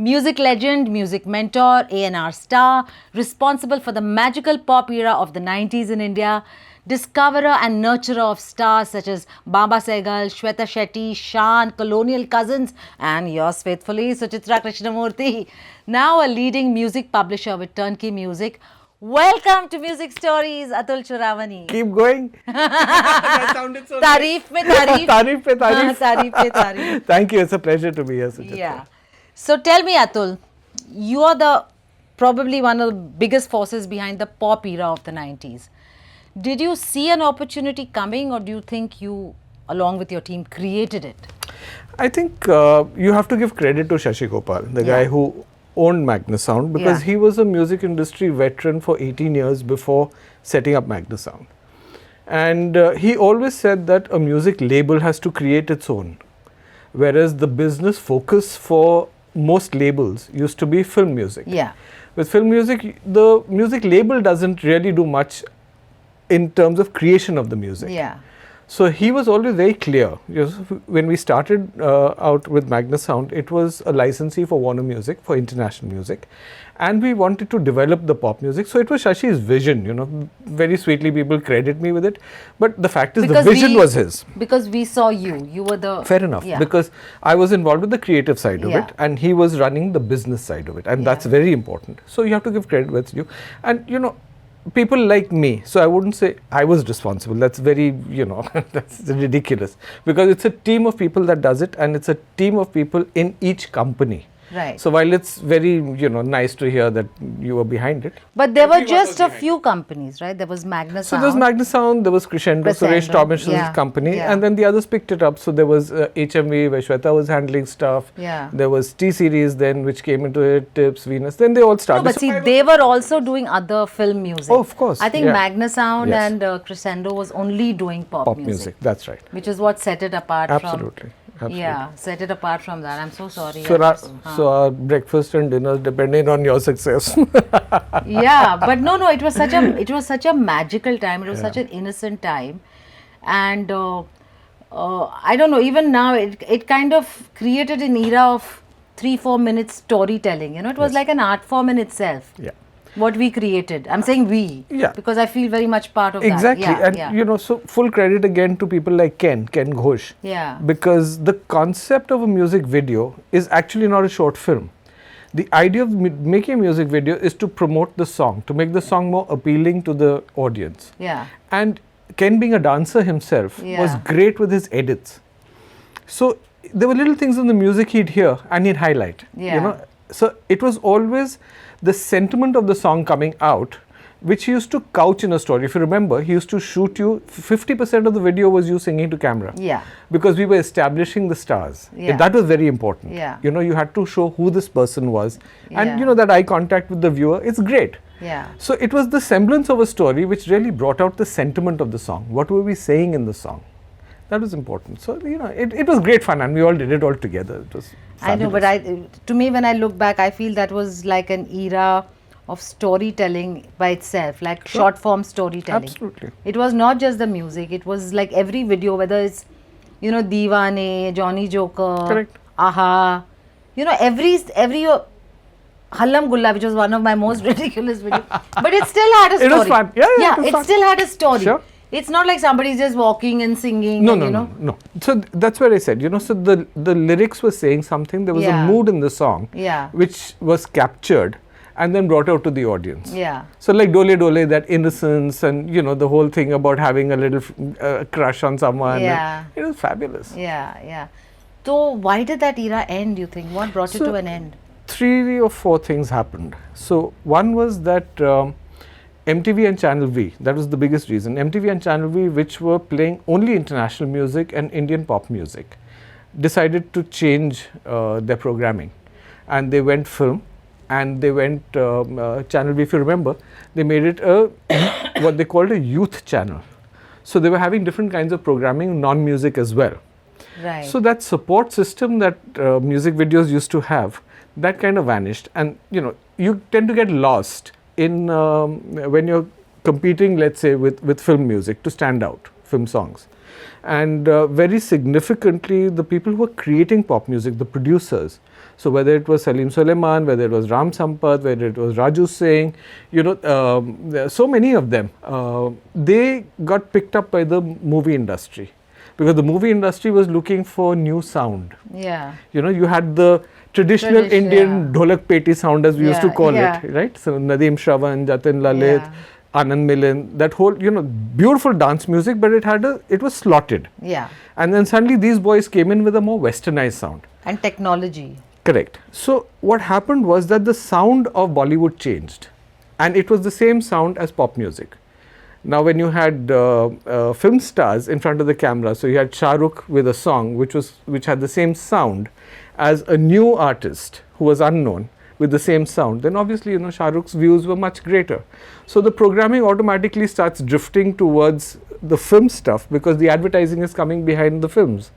Music legend, music mentor, A&R star, responsible for the magical pop era of the 90s in India, discoverer and nurturer of stars such as Baba Sehgal, Shweta Shetty, Shan, Colonial Cousins, and yours faithfully, Suchitra Krishnamoorthi. Now a leading music publisher with Turnkey Music. Welcome to Music Stories, Atul Churamani. Keep going. That sounded so Tareef mein tareef. Tareef pe tareef. Tareef pe tareef. Thank you. It's a pleasure to be here, Suchitra. Yeah. So tell me, Atul, you are probably one of the biggest forces behind the pop era of the 90s. Did you see an opportunity coming, or do you think you, along with your team, created it? I think you have to give credit to Shashi Gopal, the guy who owned Magna Sound, because he was a music industry veteran for 18 years before setting up Magna Sound. And he always said that a music label has to create its own, whereas the business focus for most labels used to be film music. Yeah. With film music, the music label doesn't really do much in terms of creation of the music. Yeah. So he was always very clear. When we started out with Magna Sound, it was a licensee for Warner Music, for international music. And we wanted to develop the pop music. So it was Shashi's vision, very sweetly people credit me with it. But the fact is the vision was his. Because we saw you. You were the... Fair enough. Yeah. Because I was involved with the creative side of it, and he was running the business side of it. And that's very important. So you have to give credit where it's due. And people like me, so I wouldn't say I was responsible. That's very, that's ridiculous. Because it's a team of people that does it, and it's a team of people in each company. Right. So while it's very, nice to hear that you were behind it. But there were just a few companies, right? There was Magna Sound. So there was Magna Sound, there was Crescendo, Suresh Thomas's company, and then the others picked it up. So there was HMV, where Shweta was handling stuff. Yeah. There was T-Series then, which came into it, Tips, Venus. Then they all started. No, but see, they were also doing other film music. Oh, of course. I think Magna Sound and Crescendo was only doing pop music. That's right. Which is what set it apart from... Absolutely. Yeah, set it apart from that. I'm so sorry. So our breakfast and dinners depended on your success. Yeah, but no, it was such a magical time. It was such an innocent time, and I don't know. Even now, it kind of created an era of 3-4 minutes storytelling. It was like an art form in itself. Yeah. What we created. I'm saying we. Yeah. Because I feel very much part of exactly. that. And so full credit again to people like Ken Ghosh. Yeah. Because the concept of a music video is actually not a short film. The idea of making a music video is to promote the song, to make the song more appealing to the audience. Yeah. And Ken, being a dancer himself, was great with his edits. So there were little things in the music he'd hear and he'd highlight. Yeah. So it was always the sentiment of the song coming out, which he used to couch in a story. If you remember, he used to shoot you, 50% of the video was you singing to camera. Yeah. Because we were establishing the stars. Yeah. That was very important. Yeah. You had to show who this person was. And that eye contact with the viewer, it's great. Yeah. So it was the semblance of a story which really brought out the sentiment of the song. What were we saying in the song? That was important. So, it was great fun, and we all did it all together. It was fabulous. I know, but to me, when I look back, I feel that was like an era of storytelling by itself, like short form storytelling. Absolutely. It was not just the music, it was like every video, whether it's, Deewane, Johnny Joker, Correct. Aha, every Hallam Gulla, which was one of my most ridiculous videos, but it still had a story. It was fun. Yeah, it still had a story. Sure. It's not like somebody's just walking and singing. No. So that's what I said. So the lyrics were saying something. There was a mood in the song, which was captured and then brought out to the audience. Yeah. So like Dole Dole, that innocence and the whole thing about having a little crush on someone. Yeah. It was fabulous. Yeah. So why did that era end? You think what brought it to an end? 3 or 4 things happened. So one was that. MTV and Channel V, that was the biggest reason. MTV and Channel V, which were playing only international music and Indian pop music, decided to change their programming. And they went film, and they went Channel V, if you remember, they made it what they called a youth channel. So they were having different kinds of programming, non-music as well. Right. So that support system that music videos used to have, that kind of vanished. And you tend to get lost in when you're competing, let's say, with film music to stand out, film songs. And very significantly, the people who are creating pop music, the producers, So whether it was Salim Suleiman, whether it was Ram Sampath, whether it was Raju Singh, there are so many of them, they got picked up by the movie industry, because the movie industry was looking for new sound. Yeah. You had the traditional Indian dholak peti sound, as we used to call it, right? So Nadeem Shravan, Jatin Lalit, Anand Milan, that whole, beautiful dance music, but it was slotted. Yeah. And then suddenly these boys came in with a more westernized sound. And technology. Correct. So what happened was that the sound of Bollywood changed, and it was the same sound as pop music. Now when you had film stars in front of the camera, so you had Shah Rukh with a song which had the same sound as a new artist who was unknown with the same sound, then obviously Shah Rukh's views were much greater. So the programming automatically starts drifting towards the film stuff, because the advertising is coming behind the films.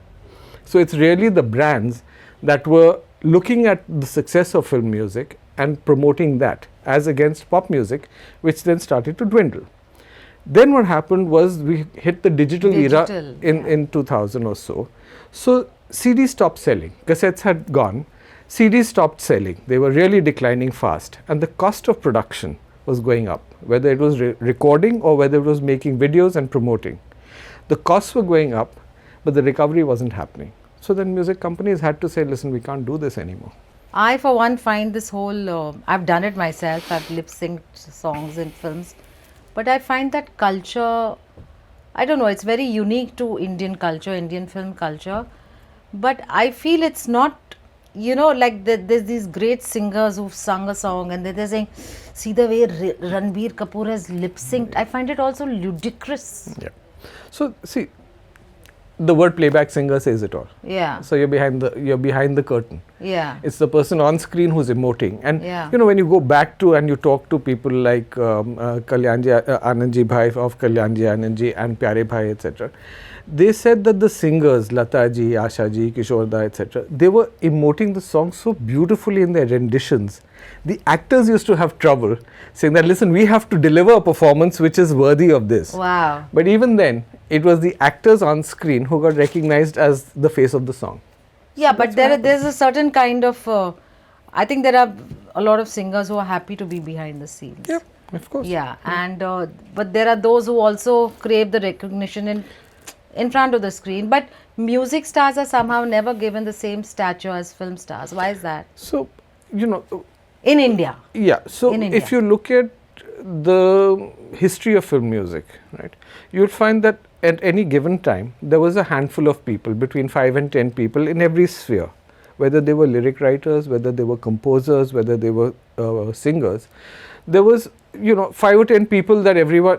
So it's really the brands that were looking at the success of film music and promoting that as against pop music, which then started to dwindle. Then what happened was we hit the digital era in 2000 or so. So CDs stopped selling, cassettes had gone, CDs stopped selling, they were really declining fast, and the cost of production was going up, whether it was recording or whether it was making videos and promoting. The costs were going up, but the recovery wasn't happening. So then music companies had to say, listen, we can't do this anymore. I, for one, find this whole, I've done it myself, I've lip-synced songs in films, but I find that culture, I don't know, it's very unique to Indian culture, Indian film culture, but I feel it's not, like there's these great singers who've sung a song and they're saying, see the way Ranbir Kapoor has lip-synced, I find it also ludicrous. Yeah. So, see, the word playback singer says it all. Yeah. So you're behind the curtain. Yeah. It's the person on screen who's emoting. And yeah. When you go back to and you talk to people like Kalyanji Anandji Bhai of Kalyanji Anandji and Pyare Bhai, etc., they said that the singers, Lata ji, Asha ji, Kishore da, etc., they were emoting the song so beautifully in their renditions. The actors used to have trouble saying that, listen, we have to deliver a performance which is worthy of this. Wow. But even then, it was the actors on screen who got recognized as the face of the song. Yeah, so but there's a certain kind of, I think there are a lot of singers who are happy to be behind the scenes. Yeah, of course. Yeah, and but there are those who also crave the recognition in front of the screen. But music stars are somehow never given the same stature as film stars. Why is that? So, in India. Yeah, so if you look at the history of film music, right, you'll find that at any given time, there was a handful of people, between 5 and 10 people in every sphere, whether they were lyric writers, whether they were composers, whether they were singers. There was, 5 or 10 people that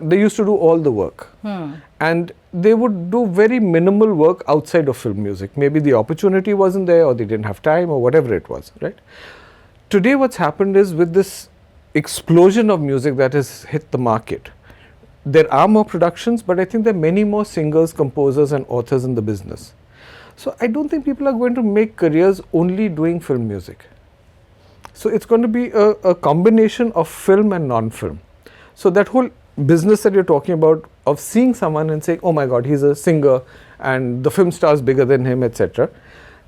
they used to do all the work. And they would do very minimal work outside of film music. Maybe the opportunity wasn't there, or they didn't have time, or whatever it was, right? Today what's happened is, with this explosion of music that has hit the market, there are more productions, but I think there are many more singers, composers and authors in the business. So I don't think people are going to make careers only doing film music. So it's going to be a combination of film and non-film. So that whole business that you're talking about, of seeing someone and saying, oh my God, he's a singer and the film star is bigger than him, etc.,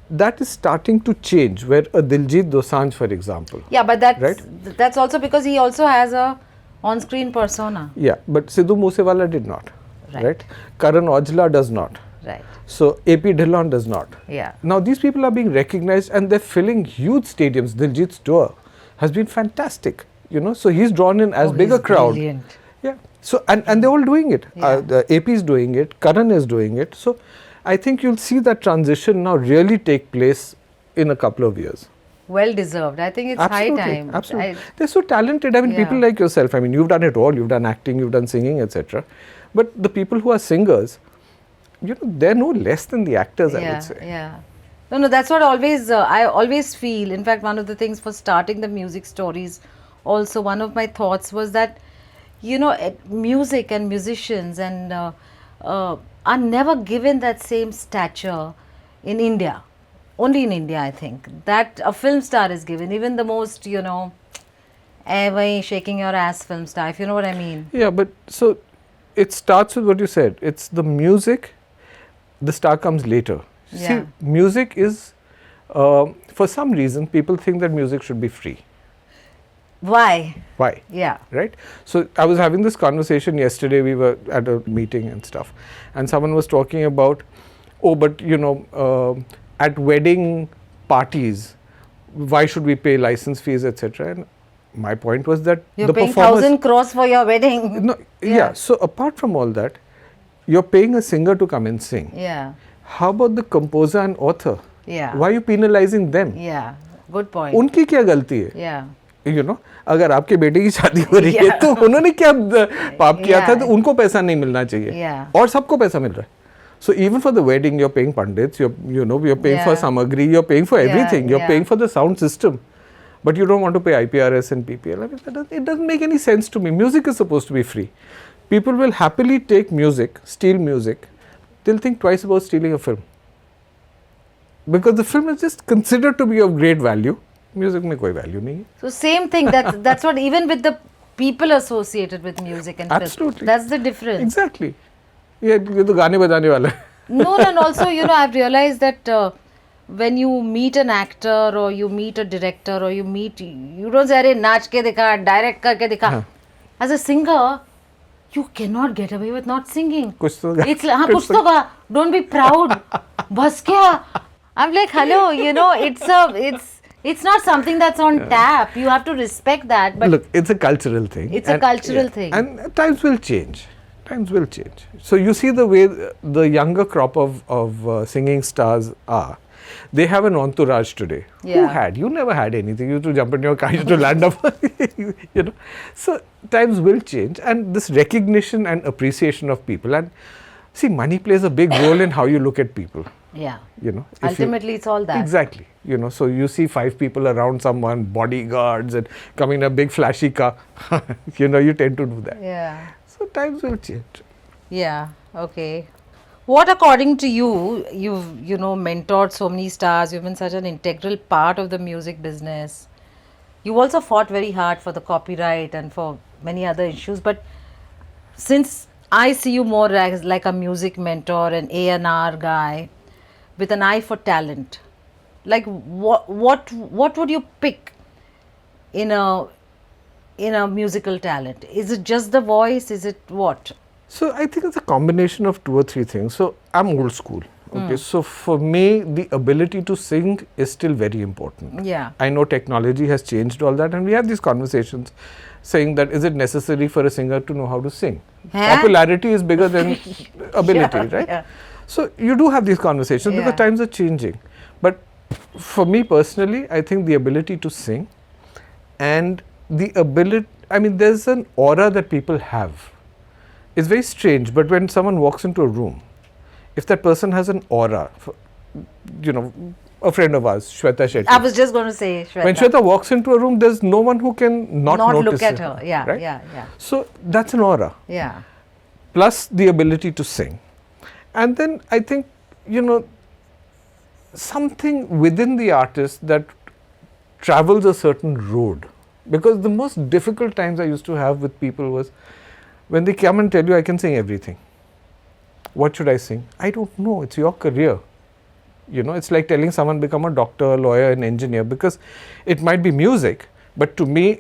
that is starting to change, where a Diljit Dosanjh, for example. Yeah, but that's also because he also has a on-screen persona. Yeah, but Sidhu Moosewala did not, right? Karan Aujla does not. Right. So AP Dhillon does not. Yeah. Now these people are being recognized and they're filling huge stadiums. Diljit's tour has been fantastic, so he's drawn in as big a crowd. Brilliant. Yeah. So and they're all doing it. Yeah. The AP is doing it, Karan is doing it. So I think you'll see that transition now really take place in a couple of years. Well deserved. I think it's Absolutely, high time. Absolutely. They're so talented. I mean, people like yourself, I mean, you've done it all. You've done acting, you've done singing, etc. But the people who are singers, they're no less than the actors, I would say. Yeah. No, that's what I always feel. In fact, one of the things for starting the music stories, also one of my thoughts was that, music and musicians and are never given that same stature in India. Only in India, I think, that a film star is given, even the most, shaking your ass film star, if you know what I mean. Yeah, but so it starts with what you said. It's the music, the star comes later. Yeah. See, music is For some reason, people think that music should be free. Why? Why? Yeah. Right? So I was having this conversation yesterday. We were at a meeting and stuff, and someone was talking about, oh, but at wedding parties, why should we pay license fees, etc. And my point was that You're the paying performers, 1,000 crores for your wedding. no, yeah. So apart from all that, you're paying a singer to come and sing. Yeah. How about the composer and author? Yeah. Why are you penalizing them? Yeah. Good point. उनकी क्या गलती है? Yeah. अगर आपके बेटे की शादी हो रही है तो उन्होंने क्या पाप किया था तो उनको पैसा नहीं मिलना चाहिए और सबको पैसा मिल रहा है. So even for the wedding, you're paying pandits, you're paying for samagri, you're paying for everything, you're paying for the sound system, but you don't want to pay IPRS and PPL. I mean, it doesn't make any sense to me. Music is supposed to be free. People will happily take music, steal music. They'll think twice about stealing a film. Because the film is just considered to be of great value. Music में कोई value नहीं है. So same thing, that's what, even with the people associated with music and Absolutely. film. That's the difference. Exactly. ये तो गाने बजाने वाला है. No, and also, I've realized that when you meet an actor or you meet a director or you don't say, अरे नाच के दिखा, direct करके दिखा. As a singer, you cannot get away with not singing. कुछ तो गा. कुछ तो गा. Don't be proud. बस क्या? I'm like, hello, it's not something that's on tap. You have to respect that. But look, it's a cultural thing. It's a cultural thing. And times will change. Times will change. So you see the way the younger crop of singing stars are. They have an entourage today. Yeah. Who had? You never had anything. You used to jump in your car, you used to land up. So times will change, and this recognition and appreciation of people. And see, money plays a big role in how you look at people. Yeah. Ultimately, it's all that. Exactly. So you see 5 people around someone, bodyguards, and coming in a big flashy car. You tend to do that. Yeah. So times will change. Yeah. Okay. What, according to you, you've mentored so many stars. You've been such an integral part of the music business. You also fought very hard for the copyright and for many other issues. But since I see you more as like a music mentor, an A&R guy, with an eye for talent, like what would you pick in a musical talent? Is it just the voice? Is it what? So I think it's a combination of 2 or 3 things. So I'm old school. Okay, so for me, the ability to sing is still very important. Yeah. I know technology has changed all that, and we have these conversations saying that is it necessary for a singer to know how to sing? Popularity is bigger than ability, right? Yeah. So you do have these conversations because times are changing. But for me personally, I think the ability to sing and the ability, there's an aura that people have. It's very strange, but when someone walks into a room, if that person has an aura, a friend of ours, Shweta Shetty. I was just going to say Shweta. When Shweta walks into a room, there's no one who can not notice look at her. Yeah, right? yeah. So that's an aura. Yeah. Plus the ability to sing. And then I think, something within the artist that travels a certain road. Because the most difficult times I used to have with people was when they come and tell you, I can sing everything. What should I sing? I don't know. It's your career. It's like telling someone become a doctor, a lawyer, an engineer, because it might be music, but to me,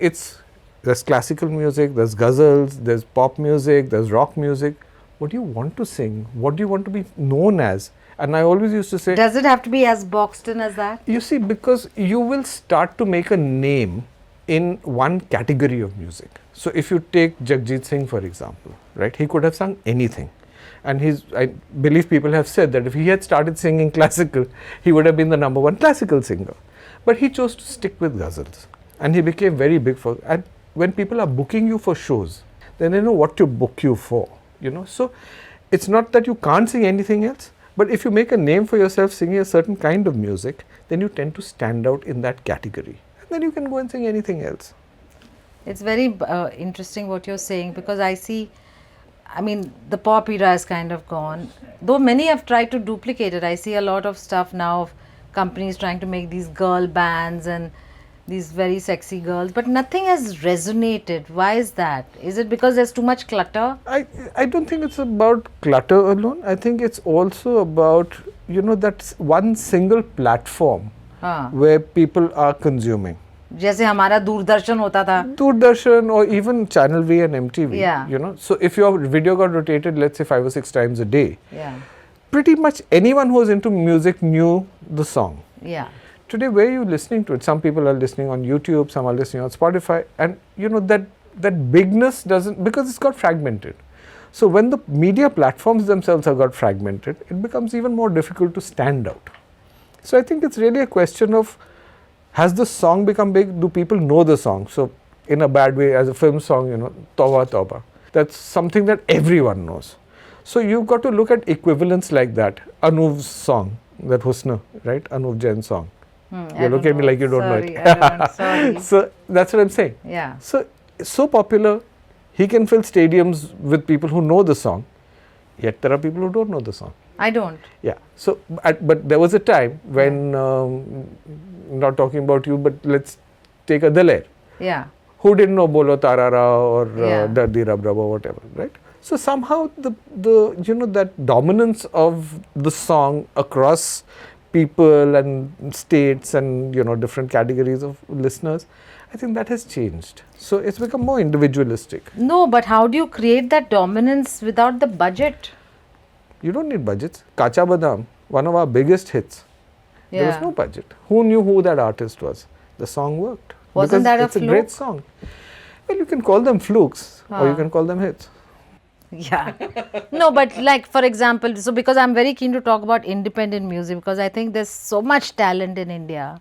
there's classical music, there's ghazals, there's pop music, there's rock music. What do you want to sing? What do you want to be known as? And I always used to say, does it have to be as boxed in as that? You see, because you will start to make a name in one category of music. So if you take Jagjit Singh, for example, right? He could have sung anything. And I believe people have said that if he had started singing classical, he would have been the #1 classical singer. But he chose to stick with ghazals. And he became very big and when people are booking you for shows, then they know what to book you for. So it's not that you can't sing anything else, but if you make a name for yourself singing a certain kind of music, then you tend to stand out in that category. And then you can go and sing anything else. It's very interesting what you're saying, because I see, the pop era is kind of gone. Though many have tried to duplicate it, I see a lot of stuff now of companies trying to make these girl bands and these very sexy girls, but nothing has resonated. Why is that? Is it because there's too much clutter? I don't think it's about clutter alone. I think it's also about, that one single platform हाँ. where people are consuming. जैसे हमारा दूरदर्शन होता था. Doordarshan or even Channel V and MTV. Yeah. You know, so if your video got rotated, let's say 5 or 6 times a day, Yeah. pretty much anyone who was into music knew the song. Yeah. Today, where are you listening to it? Some people are listening on YouTube, some are listening on Spotify, and you know that bigness doesn't, because it's got fragmented. So when the media platforms themselves have got fragmented, it becomes even more difficult to stand out. So I think it's really a question of, has the song become big? Do people know the song? So in a bad way, as a film song, you know, Tauba Tauba, that's something that everyone knows. So you've got to look at equivalents like that. Anuv's song, that Husna, right? Anuv Jain's song. You look at me like you don't know it. Sorry. So that's what I'm saying. Yeah. So popular, he can fill stadiums with people who know the song, yet there are people who don't know the song. I don't. Yeah. So, but there was a time when, not talking about you, but let's take a Daler. Yeah. Who didn't know Bolo Tarara or Yeah. Dardi Rab Rab or whatever, right? So somehow the you know, that dominance of the song across people and states and, you know, different categories of listeners, I think that has changed. So it's become more individualistic. No, but how do you create that dominance without the budget? You don't need budgets. Kacha Badam, one of our biggest hits. There was Yeah. no budget. Who knew who that artist was? The song worked. Wasn't Because that a it's a great fluke? song. Well, you can call them flukes or you can call them hits. Yeah. No, but like, for example, so because I'm very keen to talk about independent music, because I think there's so much talent in India,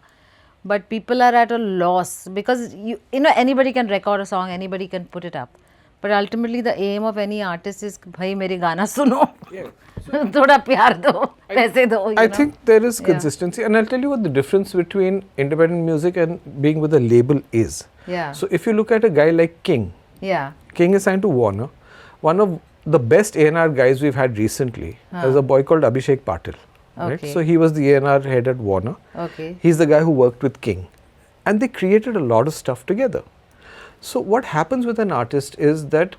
but people are at a loss because you know, anybody can record a song, anybody can put it up. But ultimately the aim of any artist is, bhai mere gaana suno. Yeah. Thoda pyar do, paise do. I think there is consistency, and I'll tell you what the difference between independent music and being with a label is. Yeah. So if you look at a guy like King, Yeah. King is signed to Warner. One of the best A&R guys we've had recently is a boy called Abhishek Patil. Right? Okay. So he was the A&R head at Warner. Okay. He's the guy who worked with King. And they created a lot of stuff together. So what happens with an artist is that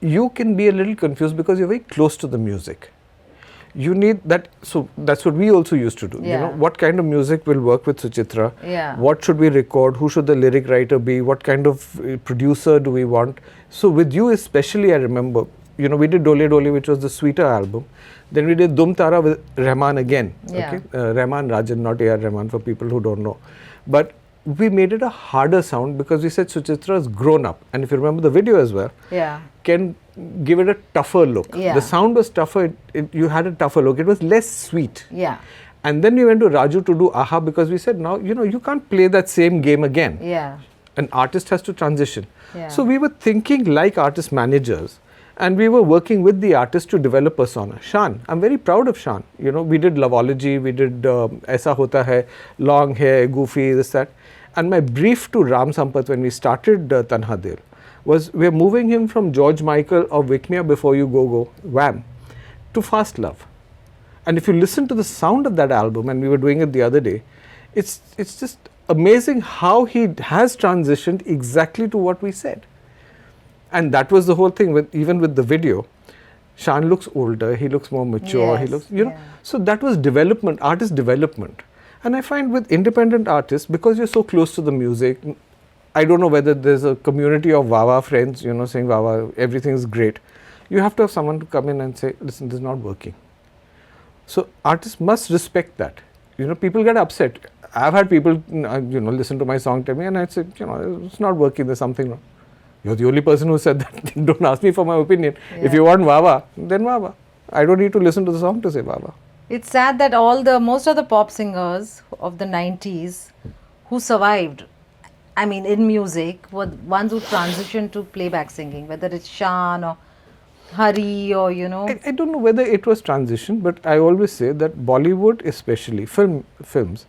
you can be a little confused because you're very close to the music. You need that, so that's what we also used to do. You know, Yeah. what kind of music will work with Suchitra? Yeah. What should we record? Who should the lyric writer be? What kind of producer do we want? So with you especially, I remember, you know, we did Dole Dole, which was the sweeter album. Then we did Dum Tara with Rahman again. Yeah. Okay? Rahman Rajan, not A.R. Rahman, for people who don't know. But we made it a harder sound because we said Suchitra has grown up. And if you remember the video as well, Yeah. can give it a tougher look. Yeah. The sound was tougher, you had a tougher look. It was less sweet. Yeah. And then we went to Raju to do Aha because we said, now, you know, you can't play that same game again. Yeah. An artist has to transition. Yeah. So we were thinking like artist managers, and we were working with the artist to develop persona. Shan, I'm very proud of Shan. You know, we did Loveology, we did Aisa Hota Hai, long hair, goofy, this, that. And my brief to Ram Sampath when we started Tanha Dil was, we're moving him from George Michael or Wake Me Up Before You Go Go, Wham, to Fast Love. And if you listen to the sound of that album, and we were doing it the other day, it's just amazing how he has transitioned exactly to what we said. And that was the whole thing, with even with the video. Shan looks older, he looks more mature, he Yes, looks, you know. yeah. So that was development, artist development. And I find with independent artists, because you're so close to the music, I don't know whether there's a community of Wawa friends, you know, saying Wawa, everything is great. You have to have someone to come in and say, listen, this is not working. So artists must respect that. You know, people get upset. I've had people, you know, listen to my song, tell me, and I say, you know, it's not working, there's something wrong. You're the only person who said that. Don't ask me for my opinion. If Yeah. you want Wawa, then Wawa. I don't need to listen to the song to say Wawa. It's sad that most of the pop singers of the 90s who survived, I mean, in music, were ones who transitioned to playback singing, whether it's Shan or Hari or, you know. I don't know whether it was transition, but I always say that Bollywood, especially films,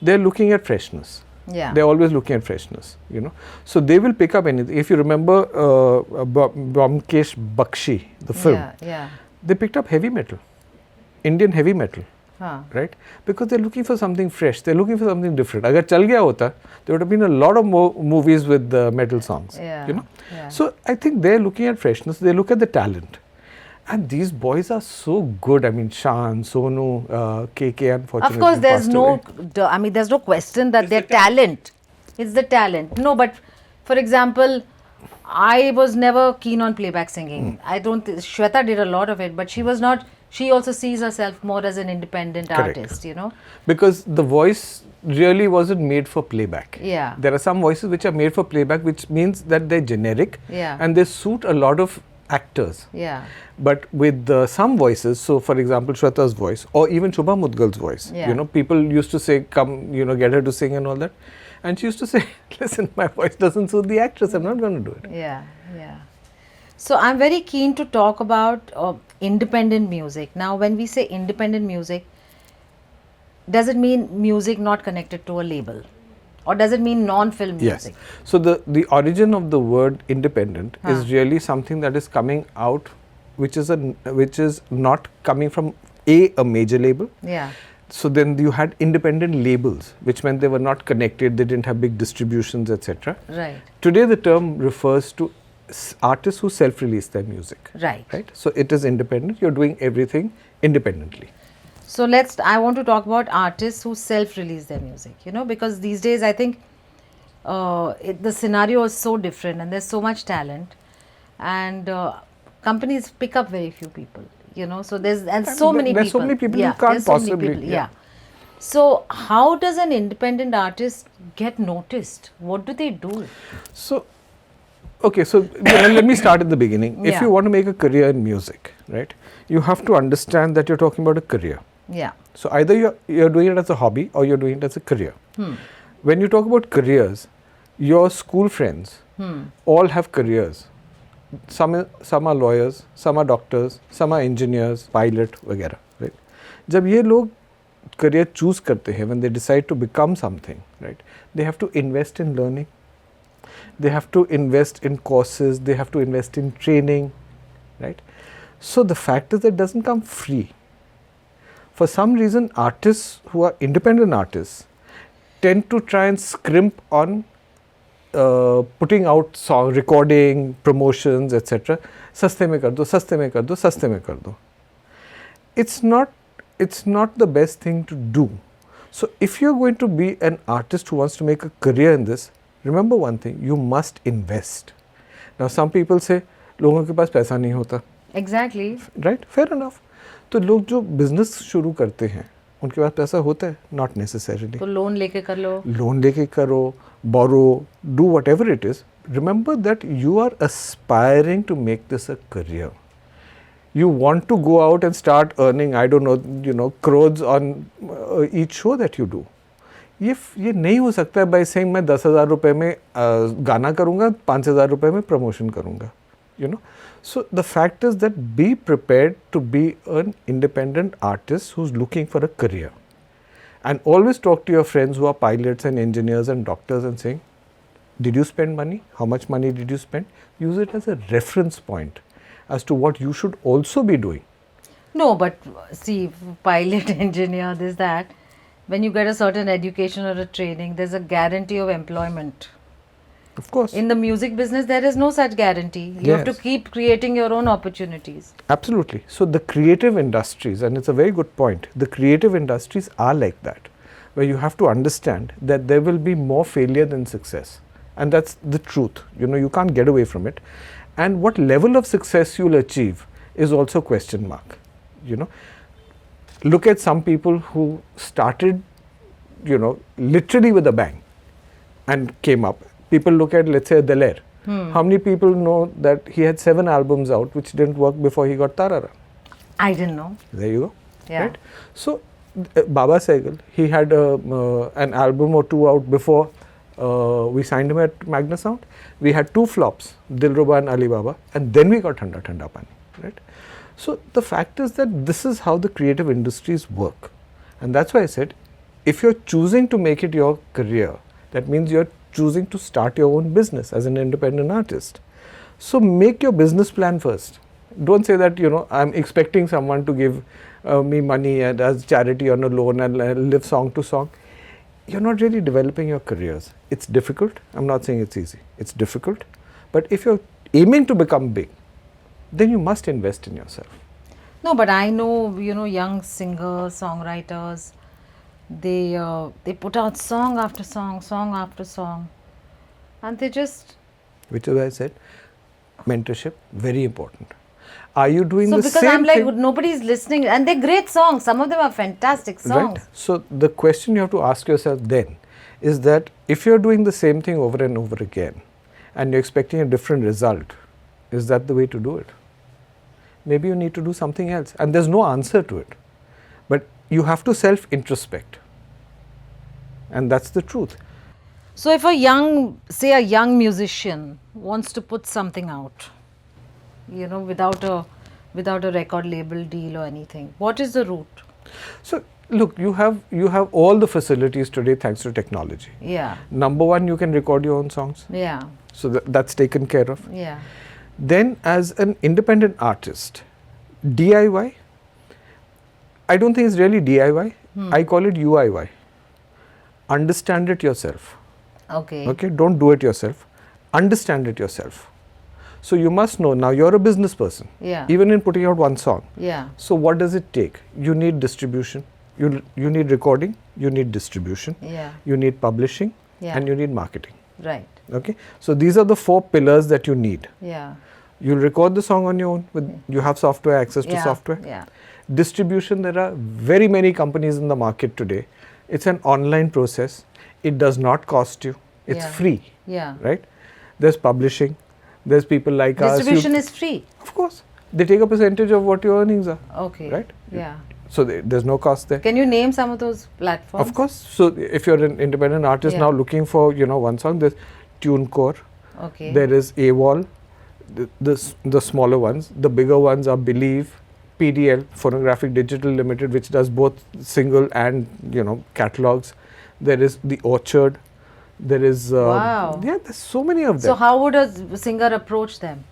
they're looking at freshness. Yeah. They're always looking at freshness, you know. So they will pick up anything. If you remember Bromkesh Bakshi, the film, Yeah. they picked up heavy metal, Indian heavy metal, Huh. right? Because they're looking for something fresh. They're looking for something different. Agar chal gaya hota, there would have been a lot of more movies with metal songs, Yeah. you know. Yeah. So I think they're looking at freshness. They look at the talent. And these boys are so good. I mean, Shan, Sonu, KK, unfortunately. Of course, there's passed no, away. I mean, there's no question that they're talent. It's the talent. No, but for example, I was never keen on playback singing. I don't think Shweta did a lot of it, but she was not. She also sees herself more as an independent Correct. artist, you know. Because the voice really wasn't made for playback. Yeah. There are some voices which are made for playback, which means that they're generic Yeah. and they suit a lot of actors. Yeah. But with some voices, so for example, Shweta's voice or even Shubha Mudgal's voice, Yeah. you know, people used to say, come, you know, get her to sing and all that. And she used to say, listen, my voice doesn't suit the actress, I'm not going to do it. Yeah, yeah. So I'm very keen to talk about independent music. Now, when we say independent music, does it mean music not connected to a label? Or does it mean non-film Yes. music? So the origin of the word independent is really something that is coming out, which is not coming from a major label. Yeah. So then you had independent labels, which meant they were not connected, they didn't have big distributions, etc. Right. Today the term refers to artists who self-release their music. Right. Right. So it is independent. You're doing everything independently. So I want to talk about artists who self-release their music, you know, because these days I think the scenario is so different and there's so much talent, and companies pick up very few people, you know, so there's so many people. There's so many people you can't there's so many possibly. people, yeah. So how does an independent artist get noticed? What do they do? So, okay, so let me start at the beginning. If Yeah. you want to make a career in music, right, you have to understand that you're talking about a career. Yeah. So either you're doing it as a hobby or you're doing it as a career. When you talk about careers, your school friends all have careers. Some are lawyers, some are doctors, some are engineers, pilot, वगैरह. Right? जब ये लोग career choose करते हैं, when they decide to become something, right, they have to invest in learning. They have to invest in courses. They have to invest in training, right? So the fact is that it doesn't come free. For some reason, artists who are independent artists tend to try and scrimp on putting out song recording, promotions, etc. सस्ते में कर दो, सस्ते में कर दो, सस्ते में कर दो. It's not the best thing to do. So if you're going to be an artist who wants to make a career in this, remember one thing, you must invest. Now some people say, लोगों के पास पैसा नहीं होता. Exactly. Right? Fair enough. तो लोग जो business शुरू करते हैं उनके पास पैसा होता है, नॉट नेसेसरीली. तो लोन लेके कर लो. लोन लेके करो, borrow, do whatever it is. Remember that you are aspiring to make this a career. You want to go out and start earning, I don't know, you know, crores on each show that you do. ये नहीं हो सकता है by saying मैं 10,000 रुपए में गाना करूँगा, 5,000 रुपए में प्रमोशन करूँगा, you know. So the fact is that be prepared to be an independent artist who's looking for a career. And always talk to your friends who are pilots and engineers and doctors and saying, did you spend money? How much money did you spend? Use it as a reference point as to what you should also be doing. No, but see, pilot, engineer, this, that, when you get a certain education or a training, there's a guarantee of employment. Of course. In the music business, there is no such guarantee. You have to Yes. keep creating your own opportunities. Absolutely. So the creative industries, and it's a very good point, the creative industries are like that, where you have to understand that there will be more failure than success. And that's the truth. You know, you can't get away from it. And what level of success you'll achieve is also question mark. You know, look at some people who started, you know, literally with a bang and came up. People look at, let's say, Daler. How many people know that he had 7 albums out which didn't work before he got Tarara? I didn't know. There you go. Yeah. Right? So, Baba Sehgal, he had an album or 2 out before we signed him at Magna Sound. We had 2 flops, Dilruba and Alibaba, and then we got Thanda Thanda Pani. Right? So, the fact is that this is how the creative industries work. And that's why I said, if you're choosing to make it your career, that means you're choosing to start your own business as an independent artist. So make your business plan first. Don't say that, you know, I'm expecting someone to give me money and as charity on a loan and live song to song. You're not really developing your careers. It's difficult. I'm not saying it's easy. It's difficult. But if you're aiming to become big, then you must invest in yourself. No, but I know, young singers, songwriters, they put out song after song, and they just. Which is why I said mentorship, very important. Are you doing So the because same I'm like, thing? nobody's listening, and they're great songs. Some of them are fantastic songs. Right. So the question you have to ask yourself then is that if you're doing the same thing over and over again and you're expecting a different result, is that the way to do it? Maybe you need to do something else, and there's no answer to it. But you have to self-introspect, and that's the truth. So if a young musician wants to put something out, without a record label deal or anything, what is the route? So look, you have all the facilities today thanks to technology. Yeah. Number one, you can record your own songs. Yeah. So that's taken care of. Yeah. Then as an independent artist, DIY, I don't think it's really DIY. I call it UIY. Understand it yourself. Okay. Okay, don't do it yourself. Understand it yourself. So you must know, now you're a business person. Yeah. Even in putting out one song. Yeah. So what does it take? You need distribution. You need recording. You need distribution. Yeah. You need publishing. Yeah. And you need marketing. Right. Okay. So these are the 4 pillars that you need. Yeah. You'll record the song on your own. You have software, access to Yeah. software. Yeah. Distribution, there are very many companies in the market today. It's an online process. It does not cost you. It's Yeah. free. Yeah. Right? There's publishing. There's people like us. Distribution is free. Of course. They take a percentage of what your earnings are. Okay. Right? Yeah. So there's no cost there. Can you name some of those platforms? Of course. So if you're an independent artist Yeah. now looking for, one song, there's TuneCore. Okay. There is AWOL, the smaller ones. The bigger ones are Believe, PDL, Phonographic Digital Limited, which does both single and, catalogs. There is The Orchard. There is, Wow. yeah, there's so many of them. So how would a singer approach them?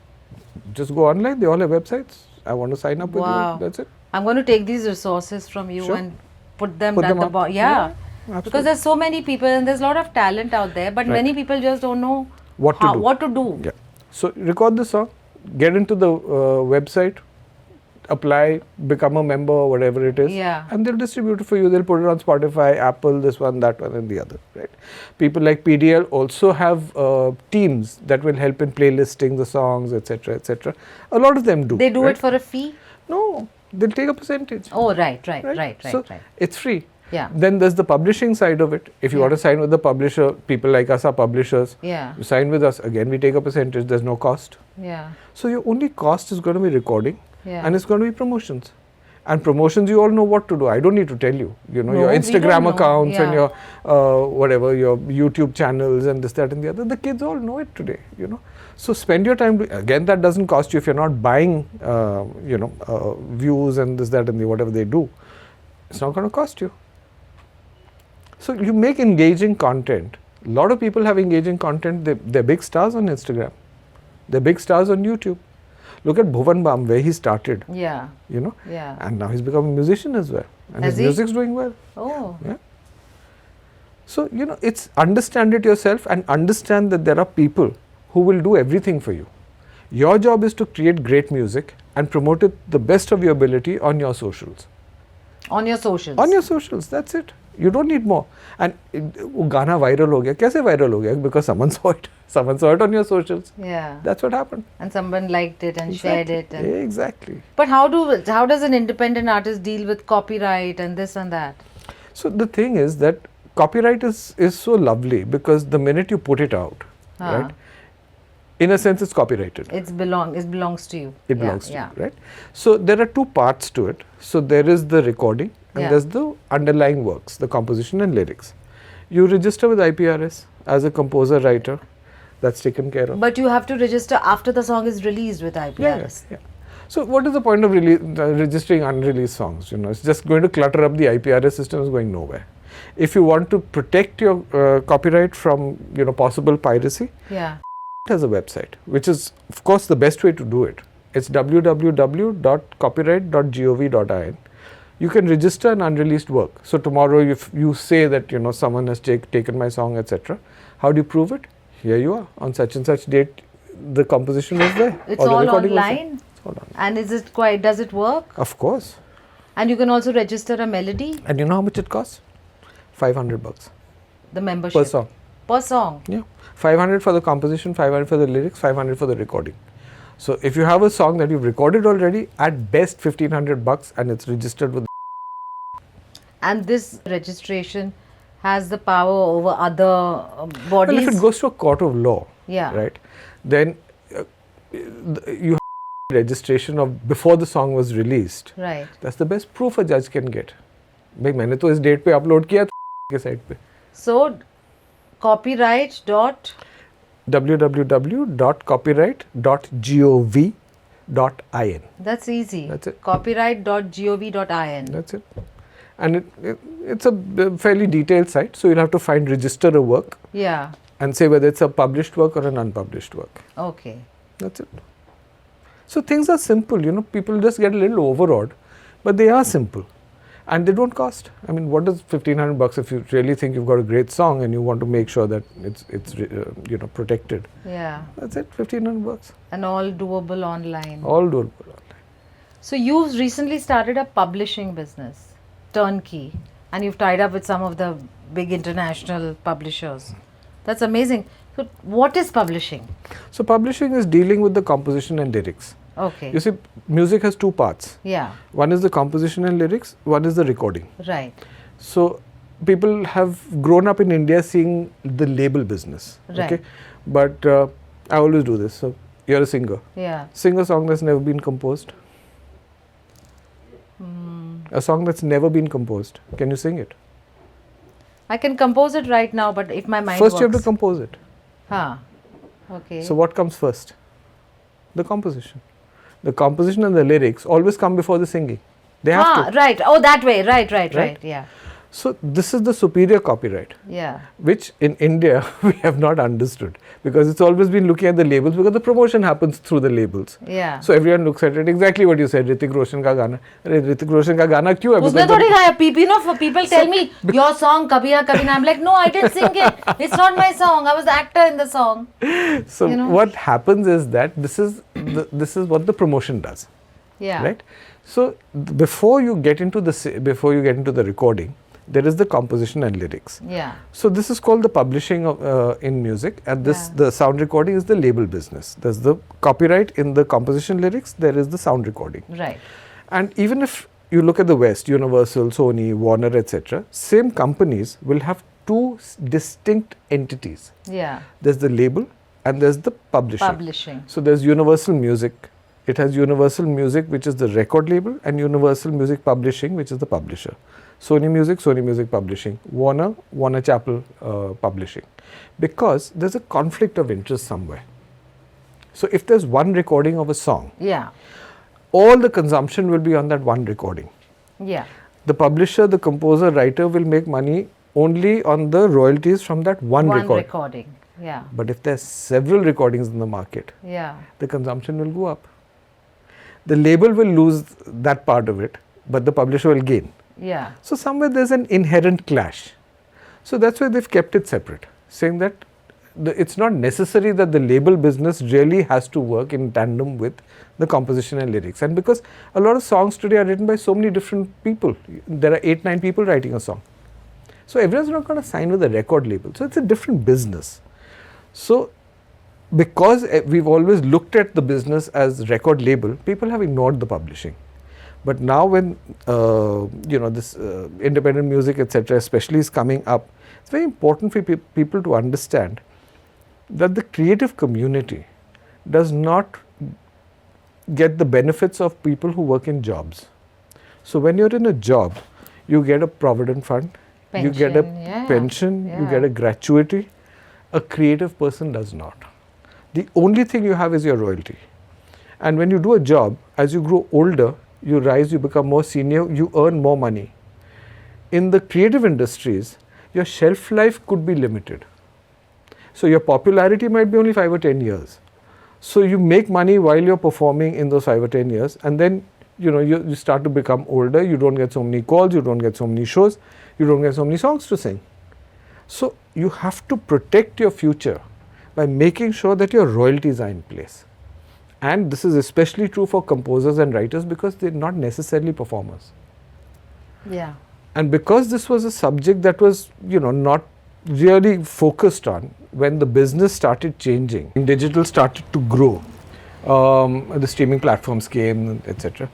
Just go online, they all have websites. I want to sign up with Wow. you, that's it. I'm going to take these resources from you Sure. and put them Put at them the up. bottom. Yeah, Because absolutely. there's so many people and there's a lot of talent out there, but Right. many people just don't know What to do. what to do. Yeah. So record the song, get into the website, apply, become a member or whatever it is, Yeah. and they'll distribute it for you. They'll put it on Spotify, Apple, this one, that one, and the other. Right? People like PDL also have teams that will help in playlisting the songs, etc., etc. A lot of them do. They do right? it for a fee? No, they'll take a percentage. Oh, right. So it's free. Yeah. Then there's the publishing side of it. If you Yeah. want to sign with the publisher, people like us are publishers. Yeah. You sign with us, again we take a percentage, there's no cost. Yeah. So your only cost is going to be recording Yeah. and it's going to be promotions. And promotions, you all know what to do. I don't need to tell you. No, Your we Instagram don't know. accounts and Yeah. your your YouTube channels and this, that and the other. The kids all know it today, So spend your time. Again, that doesn't cost you if you're not buying, views and this, that and the whatever they do. It's not going to cost you. So you make engaging content. A lot of people have engaging content. They're big stars on Instagram. They're big stars on YouTube. Look at Bhuvan Bam, where he started, Yeah. Yeah. and now he's become a musician as well. And Has his he? music's doing well. Oh. Yeah. So, it's understand it yourself and understand that there are people who will do everything for you. Your job is to create great music and promote it the best of your ability on your socials. On your socials. On your socials, that's it. You don't need more. And वो गाना viral हो गया. कैसे viral हो गया? Because someone saw it. Someone saw it on your socials. Yeah. That's what happened. And someone liked it and shared it. And Exactly. But how does an independent artist deal with copyright and this and that? So the thing is that copyright is so lovely because the minute you put it out, right? In a sense, it's copyrighted. It belongs to you. It belongs to you, right? So there are 2 parts to it. So there is the recording and Yeah. there's the underlying works, the composition and lyrics. You register with IPRS as a composer writer. That's taken care of. But you have to register after the song is released with IPRS. Yeah. So what is the point of registering unreleased songs? It's just going to clutter up the IPRS system. Is going nowhere. If you want to protect your copyright from possible piracy, Yeah. it has a website, which is of course the best way to do it. It's www.copyright.gov.in. You can register an unreleased work. So tomorrow, if you say that someone has taken my song, etc., how do you prove it? Here you are on such and such date. The composition was there. It's or the all recording was there. online? Hold on. And does it work? Of course. And you can also register a melody, And you know how much it costs? $500 the membership. per song. Per song. Yeah. 500 for the composition, 500 for the lyrics, 500 for the recording. So if you have a song that you've recorded already, at best $1,500 and it's registered with. And this registration has the power over other bodies. Well, if it goes to a court of law, Yeah. right, then you have registration of before the song was released. Right. That's the best proof a judge can get. भाई मैंने तो इस date पे upload किया था के site पे. So, copyright dot www.copyright.gov.in. That's easy. That's it. Copyright.gov.in. That's it. And it's a fairly detailed site, so you'll have to register a work Yeah. and say whether it's a published work or an unpublished work. Okay. That's it. So things are simple, people just get a little overawed, but they are simple. And they don't cost. I mean, what is $1,500 if you really think you've got a great song and you want to make sure that it's protected? Yeah. That's it, $1,500. And all doable online. All doable online. So you've recently started a publishing business, turnkey, and you've tied up with some of the big international publishers. That's amazing. So what is publishing? So publishing is dealing with the composition and lyrics. Okay. You see, music has two parts. Yeah. One is the composition and lyrics, one is the recording. Right. So people have grown up in India seeing the label business. Right. Okay. But I always do this. So you're a singer. Yeah. Sing a song that's never been composed. A song that's never been composed. Can you sing it? I can compose it right now, but if my mind First works. you have to compose it. Huh. Okay. So what comes first? The composition. The composition and the lyrics always come before the singing. They have to. Right. Oh, that way. Right. Yeah. So this is the superior copyright, Yeah. which in India we have not understood, because it's always been looking at the labels, because the promotion happens through the labels. Yeah. So everyone looks at it exactly what you said. Hrithik Roshan ka gana. अरे hrithik Roshan का गाना क्यों है? उसने थोड़ी गाया. For people tell me your song Kabhi Ya Kabhi Na. I'm like, no, I didn't sing it. It's not my song. I was the actor in the song. So what happens is that this is what the promotion does. Yeah. Right. So before you get into the recording, there is the composition and lyrics. Yeah. So this is called the publishing of, in music, and the sound recording is the label business. There's the copyright in the composition lyrics, there is the sound recording. Right. And even if you look at the West, Universal, Sony, Warner, etc., same companies will have two distinct entities. Yeah. There's the label and there's the publishing. Publishing. So there's Universal Music. It has Universal Music, which is the record label, and Universal Music Publishing, which is the publisher. Sony Music Publishing, Warner Chappell Publishing, because there's a conflict of interest somewhere. So if there's one recording of a song, Yeah. all the consumption will be on that one recording. Yeah. The publisher, the composer, writer will make money only on the royalties from that one recording. Yeah. But if there's several recordings in the market, Yeah. the consumption will go up. The label will lose that part of it, but the publisher will gain. Yeah. So somewhere there's an inherent clash. So that's why they've kept it separate, saying that it's not necessary that the label business really has to work in tandem with the composition and lyrics. And because a lot of songs today are written by so many different people, there are 8-9 people writing a song. So everyone's not going to sign with a record label. So it's a different business. So because we've always looked at the business as record label, people have ignored the publishing. But now when this independent music, etc., especially is coming up, it's very important for people to understand that the creative community does not get the benefits of people who work in jobs. So when you're in a job, you get a provident fund, you get a pension, you get a gratuity. A creative person does not. The only thing you have is your royalty. And when you do a job, as you grow older, you rise, you become more senior, you earn more money. In the creative industries, your shelf life could be limited. So your popularity might be only 5 or 10 years. So you make money while you're performing in those 5 or 10 years, and then you start to become older, you don't get so many calls, you don't get so many shows, you don't get so many songs to sing. So you have to protect your future by making sure that your royalties are in place. And this is especially true for composers and writers because they're not necessarily performers. Yeah. And because this was a subject that was, not really focused on, when the business started changing, and digital started to grow, the streaming platforms came, etc.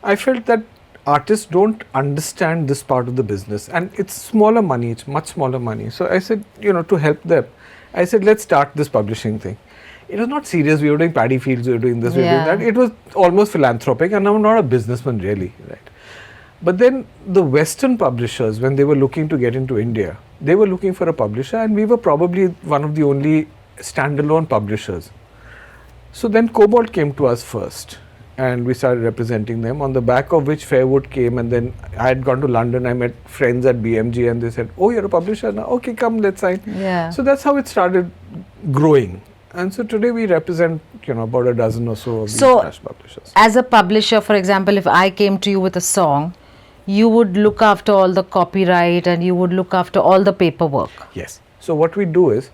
I felt that artists don't understand this part of the business, and it's smaller money, it's much smaller money. So I said, to help them, I said, let's start this publishing thing. It was not serious, we were doing paddy fields, we were doing this, we were doing that. It was almost philanthropic, and I'm not a businessman really, right? But then the Western publishers, when they were looking to get into India, they were looking for a publisher, and we were probably one of the only standalone publishers. So then Cobalt came to us first, and we started representing them, on the back of which Fairwood came, and then I had gone to London, I met friends at BMG, and they said, oh, you're a publisher now? Okay, come, let's sign. Yeah. So that's how it started growing. And so today we represent, about a dozen or so of these international publishers. As a publisher, for example, if I came to you with a song, you would look after all the copyright and you would look after all the paperwork. Yes. So what we do is,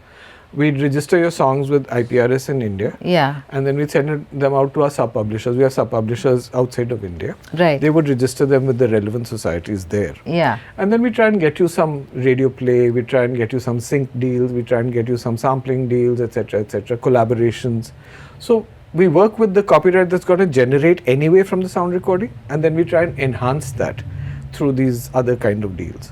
we register your songs with IPRS in India. Yeah. And then we send them out to our sub-publishers. We have sub-publishers outside of India. Right. They would register them with the relevant societies there. Yeah. And then we try and get you some radio play, we try and get you some sync deals, we try and get you some sampling deals, etc., collaborations. So we work with the copyright that's going to generate anyway from the sound recording, and then we try and enhance that through these other kind of deals.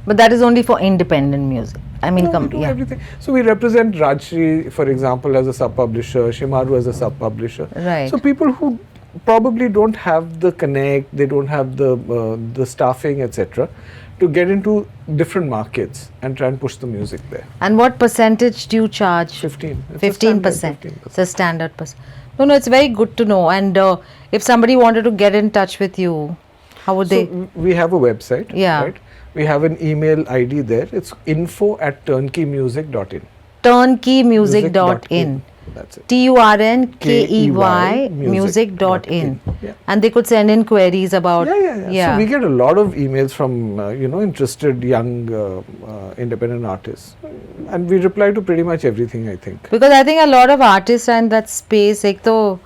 But that is only for independent music. I mean, we do everything. So we represent Rajshri, for example, as a sub-publisher, Shimaru as a sub-publisher. Right. So people who probably don't have the connect, they don't have the staffing, etc., to get into different markets and try and push the music there. And what percentage do you charge? 15. 15%. It's a standard percent. No, it's very good to know. And if somebody wanted to get in touch with you, how would they? We have a website. Yeah. Right? We have an email ID there. It's info@turnkeymusic.in. Turnkeymusic.in. That's it. TURNKEY music.in. Yeah. And they could send in queries about. Yeah. So we get a lot of emails from interested young independent artists, and we reply to pretty much everything, I think. Because I think a lot of artists are in that space. एक तो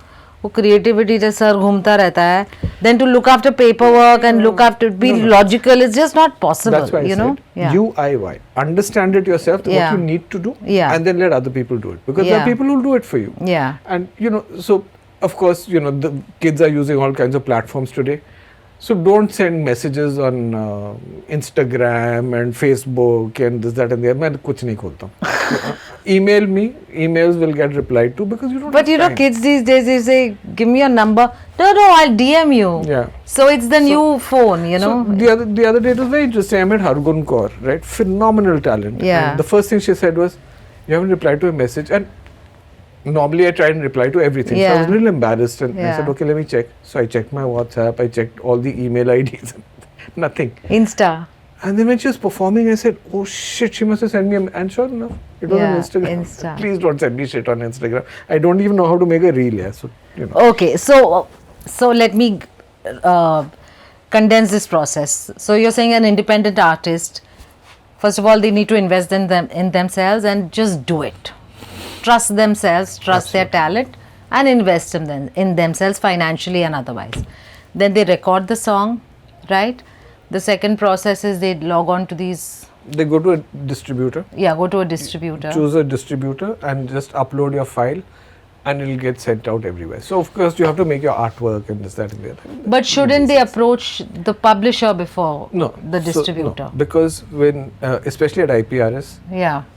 वो creativity जैसा घूमता रहता है. Then to look after paperwork and look after be logical is just not possible. That's why I said UIY. Understand it yourself, what you need to do, and then let other people do it. Because there are people who will do it for you. Yeah. And so of course, the kids are using all kinds of platforms today. So don't send messages on Instagram and Facebook and this, that and the other. मैं कुछ नहीं खोलता हूँ. Email me. Emails will get replied to because you don't. But have time. Kids these days, they say, "Give me your number." No, I'll DM you. Yeah. So it's the new phone, So the other day it was very interesting. I met Hargun Kaur, right? Phenomenal talent. Yeah. And the first thing she said was, "You haven't replied to a message." And normally I try and reply to everything. So I was a little embarrassed, and I said, "Okay, let me check." So I checked my WhatsApp. I checked all the email IDs. Nothing. Insta. And then when she was performing, I said, "Oh shit, she must have sent me a..." And sure enough, it was on Instagram. Insta. Please don't send me shit on Instagram. I don't even know how to make a reel. Yeah, so Okay, so let me condense this process. So you're saying an independent artist, first of all, they need to invest in themselves and just do it. Trust themselves, trust their talent, and invest in themselves financially and otherwise. Then they record the song, right? The second process is they log on to these. They go to a distributor. Yeah, go to a distributor. Choose a distributor and just upload your file, and it'll get sent out everywhere. So of course you have to make your artwork and this, that, and the other. But shouldn't they approach the publisher before the distributor? No, because when, especially at IPRS,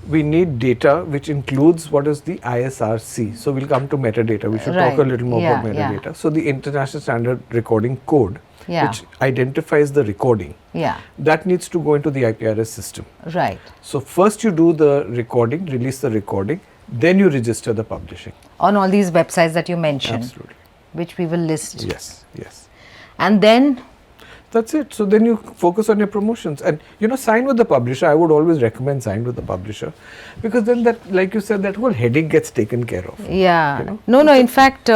we need data which includes what is the ISRC. So we'll come to metadata. We should talk a little more about metadata. So the International Standard Recording Code, which identifies the recording, that needs to go into the IPRS system. Right. So first you do the recording, release the recording, then you register the publishing. On all these websites that you mentioned. Absolutely. Which we will list. Yes. And then? That's it. So then you focus on your promotions and, sign with the publisher. I would always recommend sign with the publisher because then that, like you said, that whole headache gets taken care of. Yeah. No, in fact,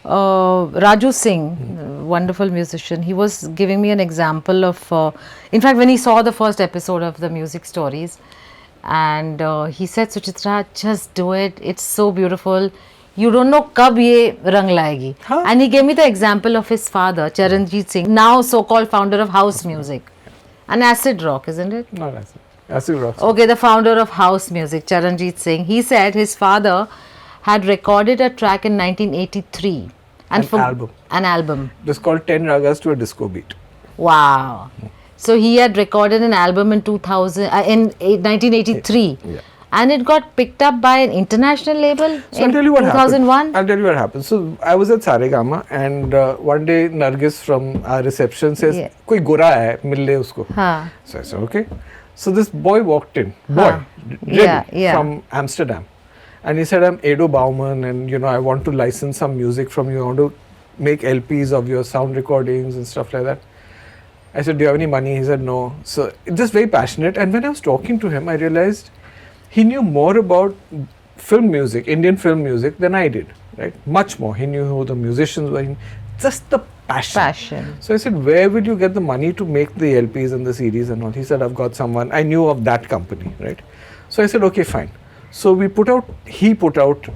Raju Singh, wonderful musician, he was giving me an example of, in fact, when he saw the first episode of the Music Stories, and he said, "Suchitra, just do it. It's so beautiful. You don't know कब ये रंग लाएगी. हाँ. And he gave me the example of his father, Charanjit Singh, now so-called founder of house music. And acid rock, isn't it? Not acid. Acid rock. Okay, the founder of house music, Charanjit Singh. He said his father had recorded a track in 1983. An album. An album. It was called 10 Ragas to a Disco Beat. Wow. So he had recorded an album in 1983. Yeah. And it got picked up by an international label So in I'll tell you what 2001. happened. I'll tell you what happened. So I was at Saregama and one day Nargis from our reception says, Yeah. "Koi gora hai, mil le usko." Huh. So I said, okay. So this boy walked in, really, Yeah. from Amsterdam. And he said, I'm Edo Bauman and I want to license some music from you. I want to make LPs of your sound recordings and stuff like that. I said, do you have any money? He said, no. So just very passionate. And when I was talking to him, I realized he knew more about film music, Indian film music than I did, right? Much more. He knew who the musicians were. Just the passion. So I said, where will you get the money to make the LPs and the CDs and all? He said, I've got someone. I knew of that company, right? So I said, okay, fine. So he put out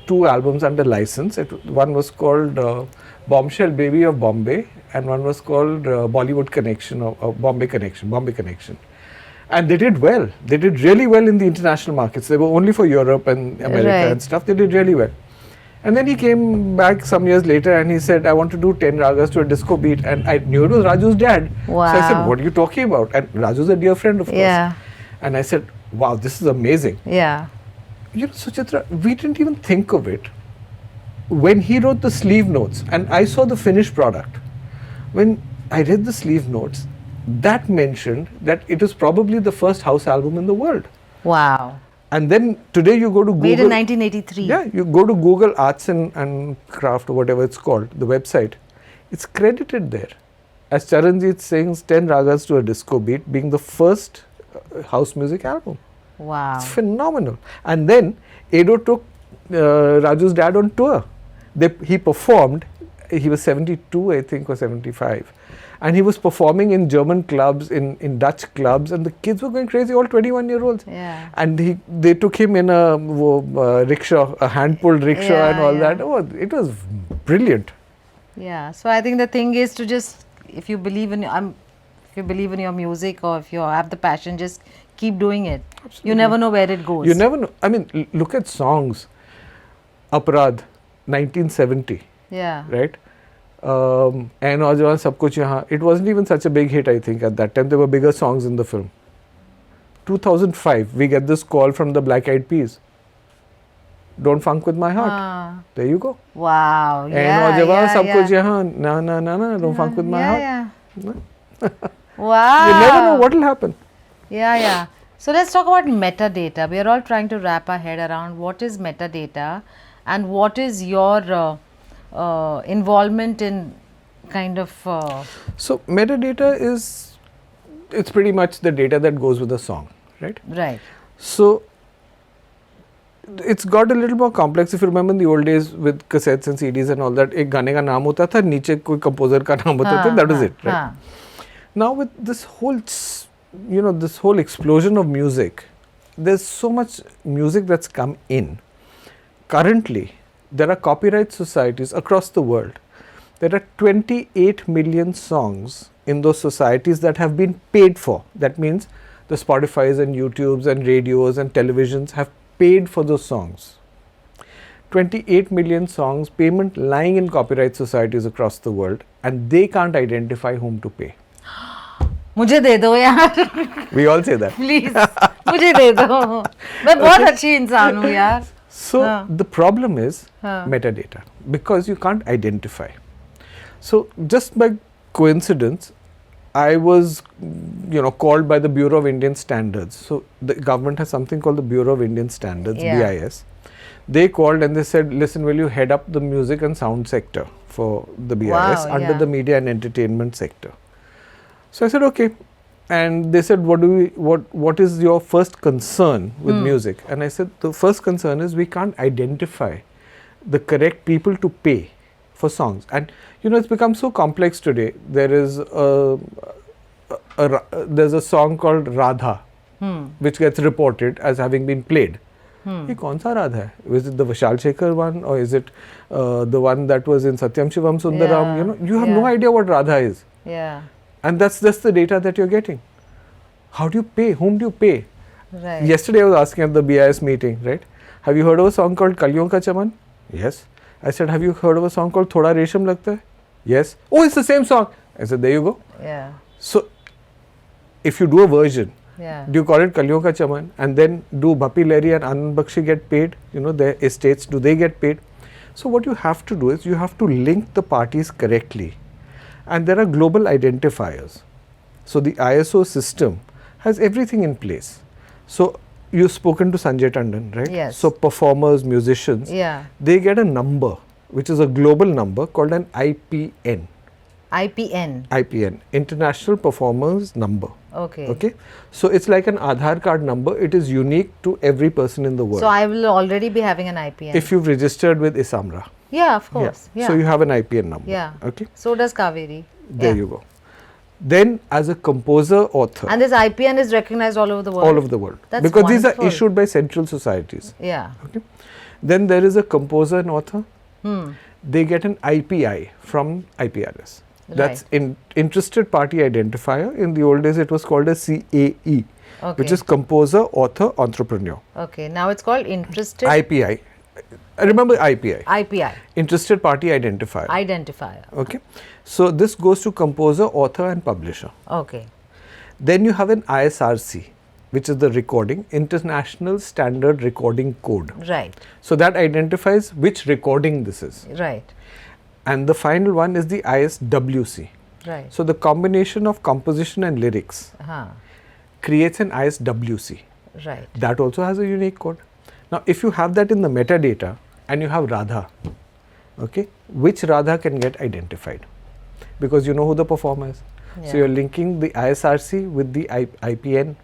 2 albums under license. One was called Bombshell Baby of Bombay and one was called Bollywood Connection or Bombay Connection. And they did well. They did really well in the international markets. They were only for Europe and America and stuff. They did really well. And then he came back some years later and he said, I want to do 10 ragas to a disco beat. And I knew it was Raju's dad. Wow. So I said, what are you talking about? And Raju's a dear friend, of course. And I said, wow, this is amazing. Yeah. Suchitra, we didn't even think of it. When he wrote the sleeve notes and I saw the finished product, when I read the sleeve notes, that mentioned that it is probably the first house album in the world. Wow. And then today you go to Google. Made in 1983. Yeah, you go to Google Arts and Craft or whatever it's called, the website. It's credited there as Charanjit Singh's 10 Ragas to a Disco Beat being the first house music album. Wow. It's phenomenal. And then Edo took Raju's dad on tour. He performed, he was 72 I think or 75. And he was performing in German clubs, in Dutch clubs, and the kids were going crazy, all 21-year-olds. Yeah. And they took him in a rickshaw, a hand-pulled rickshaw and all that. Oh, it was brilliant. Yeah. So I think the thing is to just, if you believe in your music or if you have the passion, just keep doing it. Absolutely. You never know where it goes. You never know. I mean, look at songs. Aparadh, 1970. Yeah. Right? And Aujwan Sab Kuch Yahan. It wasn't even such a big hit, I think, at that time. There were bigger songs in the film. 2005, we get this call from the Black Eyed Peas. Don't Funk With My Heart. There you go. Wow. And Aujwan Sab Kuch Yahan. Na, don't funk with my heart. Yeah. Wow. You never know what will happen. Yeah. So let's talk about metadata. We are all trying to wrap our head around what is metadata and what is your involvement in kind of... So metadata it's pretty much the data that goes with a song, right? Right. So it's got a little more complex. If you remember in the old days with cassettes and CDs and all that, एक गाने का नाम होता था, नीचे कोई composer का नाम होता था, that was it, right? Now with this whole, this whole explosion of music, there's so much music that's come in. Currently, there are copyright societies across the world. There are 28 million songs in those societies that have been paid for. That means the Spotifys and YouTubes and radios and televisions have paid for those songs. 28 million songs, payment lying in copyright societies across the world, and they can't identify whom to pay. मुझे दे दो यार. We all say that. Please, मुझे दे दो. मैं बहुत अच्छी इंसान हूँ यार. So the problem is metadata, because you can't identify. So just by coincidence, I was called by the Bureau of Indian Standards. So the government has something called the Bureau of Indian Standards, BIS. They called and they said, listen, will you head up the music and sound sector for the BIS under the media and entertainment sector? So I said, okay. And they said, what is your first concern with music? And I said, the first concern is we can't identify the correct people to pay for songs. And it's become so complex today. There is there's a song called Radha, which gets reported as having been played. ये कौन सा राधा है? Is it the Vishal Shekhar one, or is it the one that was in Satyam Shivam Sundaram? You know, you have no idea what Radha is. Yeah. And that's the data that you're getting. How do you pay? Whom do you pay? Right. Yesterday I was asking at the BIS meeting, right? Have you heard of a song called Kaliyon Ka Chaman? Yes. I said, have you heard of a song called Thoda Resham Lagta Hai? Yes. Oh, it's the same song. I said, there you go. Yeah. So, if you do a version, Yeah. do you call it Kaliyon Ka Chaman, and then do Bappi Lahiri and Anand Bakshi get paid? You know, their estates, do they get paid? So what you have to do is you have to link the parties correctly, and there are global identifiers. So the ISO system has everything in place. So you've spoken to Sanjay Tandon, right? Yes. So performers, musicians, Yeah. they get a number, which is a global number called an IPN. IPN. IPN, International Performers Number. Okay. Okay, so it's like an Aadhaar card number. It is unique to every person in the world. So I will already be having an IPN. If you've registered with Isamra, Yeah, of course. Yeah. so you have an IPN number. Yeah. Okay, So does Kaveri. there Yeah. you go. Then, as a composer, author, And this IPN is recognized all over the world. all over the world, That's because these are wonderful. issued by central societies. Yeah. Okay, then there is a composer and author. Hmm. They get an IPI from IPRS. That's Right. interested party identifier. In the old days, it was called a CAE, Okay. which is composer, author, entrepreneur. Okay. Now it's called interested IPI. Remember IPI, IPI. interested party identifier. Identifier. Okay, so this goes to composer, author, and publisher. Okay. Then you have an ISRC, which is the recording, International Standard Recording Code. Right. So that identifies which recording this is. Right. And the final one is the ISWC. Right. So the combination of composition and lyrics Huh. creates an ISWC. Right. That also has a unique code. Now, if you have that in the metadata and you have Radha, okay, which Radha can get identified? Because you know who the performer is. Yeah. So you're linking the ISRC with the IPN,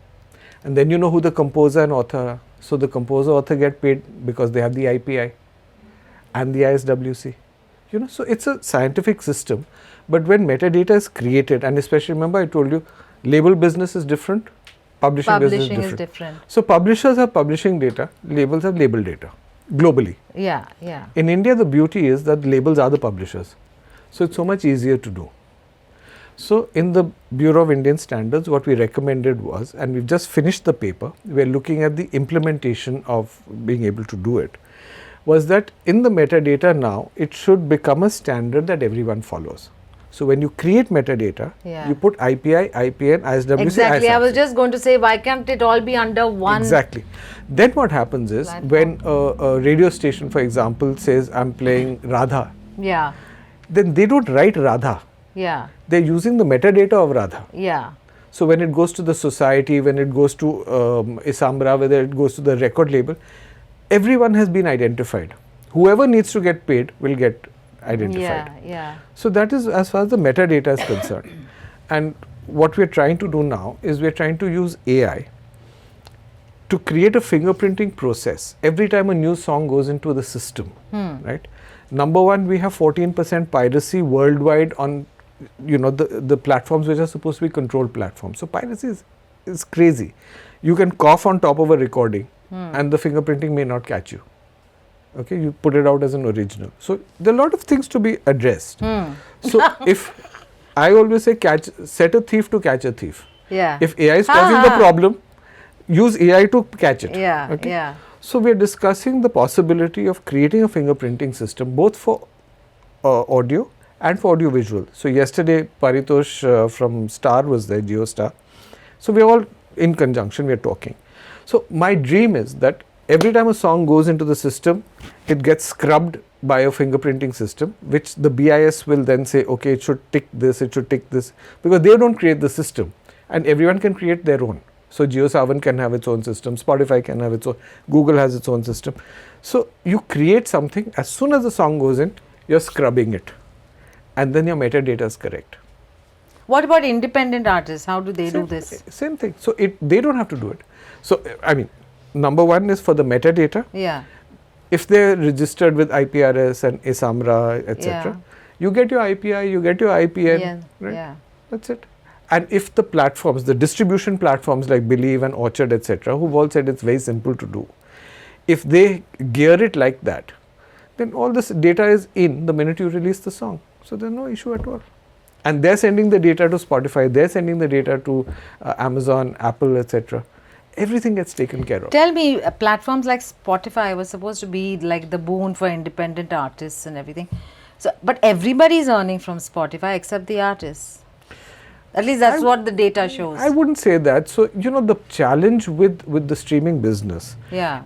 and then you know who the composer and author are. So the composer, author get paid because they have the IPI and the ISWC. You know, so it's a scientific system. But when metadata is created, and especially remember I told you, label business is different, publishing business Publishing is different. So publishers have publishing data, labels have label data, globally. Yeah. Yeah. In India, the beauty is that labels are the publishers. So it's so much easier to do. So in the Bureau of Indian Standards, what we recommended was, and we've just finished the paper, we're looking at the implementation of being able to do it, was that in the metadata now, it should become a standard that everyone follows. So when you create metadata, Yeah. you put IPI, IPN, ISWC, Exactly. I was ISRC. just going to say, why can't it all be under one? Exactly. Then what happens is, platform? when a radio station, for example, says, I'm playing Radha, Yeah. then they don't write Radha. Yeah. They're using the metadata of Radha. Yeah. So when it goes to the society, when it goes to Isamra, whether it goes to the record label, everyone has been identified. Whoever needs to get paid will get identified. Yeah. Yeah. So that is as far as the metadata is concerned. And what we are trying to do now is we are trying to use AI to create a fingerprinting process every time a new song goes into the system, right? Number one, we have 14% piracy worldwide on, you know, the platforms which are supposed to be controlled platforms. So piracy is crazy. You can cough on top of a recording and the fingerprinting may not catch you. Okay, you put it out as an original. So there are a lot of things to be addressed. So if I always say set a thief to catch a thief. Yeah. If AI is causing the problem, use AI to catch it. Yeah. Okay? Yeah. So we are discussing the possibility of creating a fingerprinting system both for audio and for audio visual. So yesterday Paritosh from Star was there, Geo Star. So we are all in conjunction, we are talking. So my dream is that every time a song goes into the system, it gets scrubbed by a fingerprinting system, which the BIS will then say, okay, it should tick this, it should tick this, because they don't create the system and everyone can create their own. So JioSaavn can have its own system, Spotify can have its own, Google has its own system. So you create something, as soon as the song goes in, you're scrubbing it and then your metadata is correct. What about independent artists? How do they do this? Same thing. So they don't have to do it. So I mean, number one is for the metadata. Yeah. If they're registered with IPRS and Isamra, etc., you get your IPI, you get your IPN, Yeah. right? Yeah. That's it. And if the platforms, the distribution platforms like Believe and Orchard, etc., who've all said it's very simple to do. if they gear it like that, then all this data is in the minute you release the song. So there's no issue at all. And they're sending the data to Spotify, they're sending the data to Amazon, Apple, etc. Everything gets taken care of. Tell me, platforms like Spotify was supposed to be like the boon for independent artists and everything. So, but everybody's earning from Spotify except the artists. At least that's what the data shows. I wouldn't say that. So, the challenge with the streaming business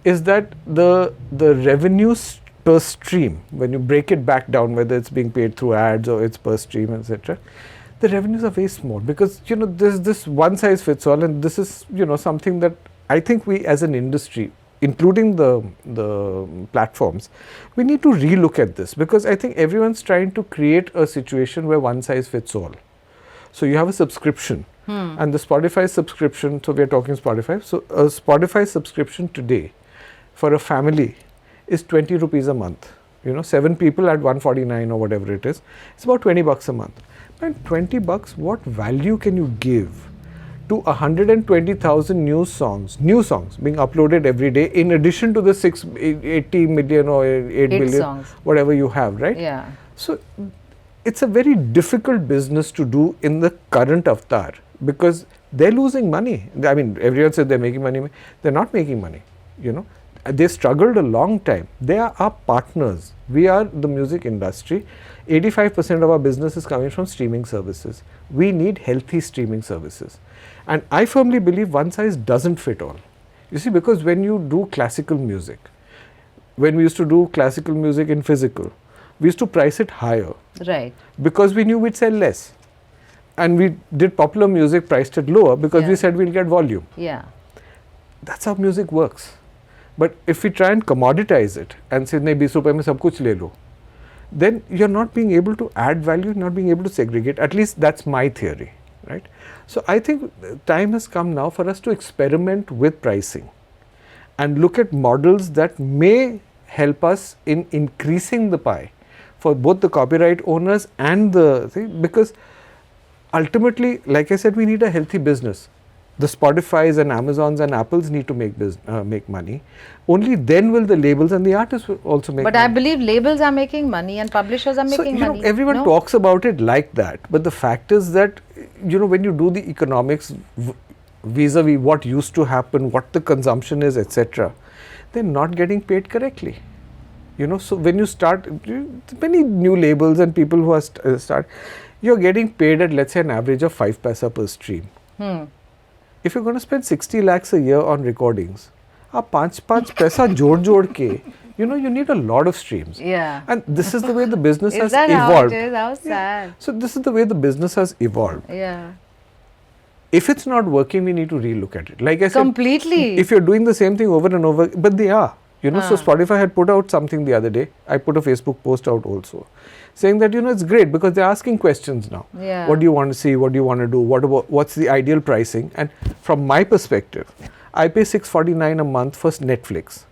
is that the revenues per stream, when you break it back down, whether it's being paid through ads or it's per stream, etc., the revenues are very small because, there's this one size fits all, and this is, something that I think we as an industry, including the platforms, we need to relook at this, because I think everyone's trying to create a situation where one size fits all. So you have a subscription, and the Spotify subscription, so we are talking Spotify, so a Spotify subscription today for a family is 20 rupees a month. 7 people at 149 or whatever it is, it's about 20 bucks a month. And 20 bucks, what value can you give to 120,000 new songs being uploaded every day, in addition to the 80 million or 8 billion songs, whatever you have, right? Yeah. So it's a very difficult business to do in the current avatar, because they're losing money. I mean, everyone says they're making money. They're not making money, They struggled a long time. They are our partners. We are the music industry. 85% of our business is coming from streaming services. We need healthy streaming services. And I firmly believe one size doesn't fit all. You see, because when you do classical music, when we used to do classical music in physical, we used to price it higher. Right. Because we knew we'd sell less. And we did popular music, priced it lower, because we said we'll get volume. Yeah. That's how music works. But if we try and commoditize it and say, nahi, 20 rupees mein sab kuch le lo, then you're not being able to add value, not being able to segregate. At least that's my theory, right? So I think time has come now for us to experiment with pricing and look at models that may help us in increasing the pie for both the copyright owners and the thing, because ultimately, like I said, we need a healthy business. The Spotifys and Amazons and Apples need to make money. Only then will the labels and the artists will also make money. But I believe labels are making money and publishers are making money. Everyone talks about it like that. But the fact is that, when you do the economics vis-a-vis what used to happen, what the consumption is, etc., they're not getting paid correctly. So when you start, many new labels and people who are start, you're getting paid at, let's say, an average of 5 paisa per stream. If you're going to spend 60 lakhs a year on recordings, 5 paisa jod ke, you need a lot of streams. Yeah. And this is the way the business has that evolved. How it is? How sad. So this is the way the business has evolved. Yeah. If it's not working, we need to relook at it. Like I said, completely. If you're doing the same thing over and over, but they are. So Spotify had put out something the other day. I put a Facebook post out also, saying that, it's great because they're asking questions now. Yeah. What do you want to see? What do you want to do? What's the ideal pricing? And from my perspective, I pay $649 a month for Netflix.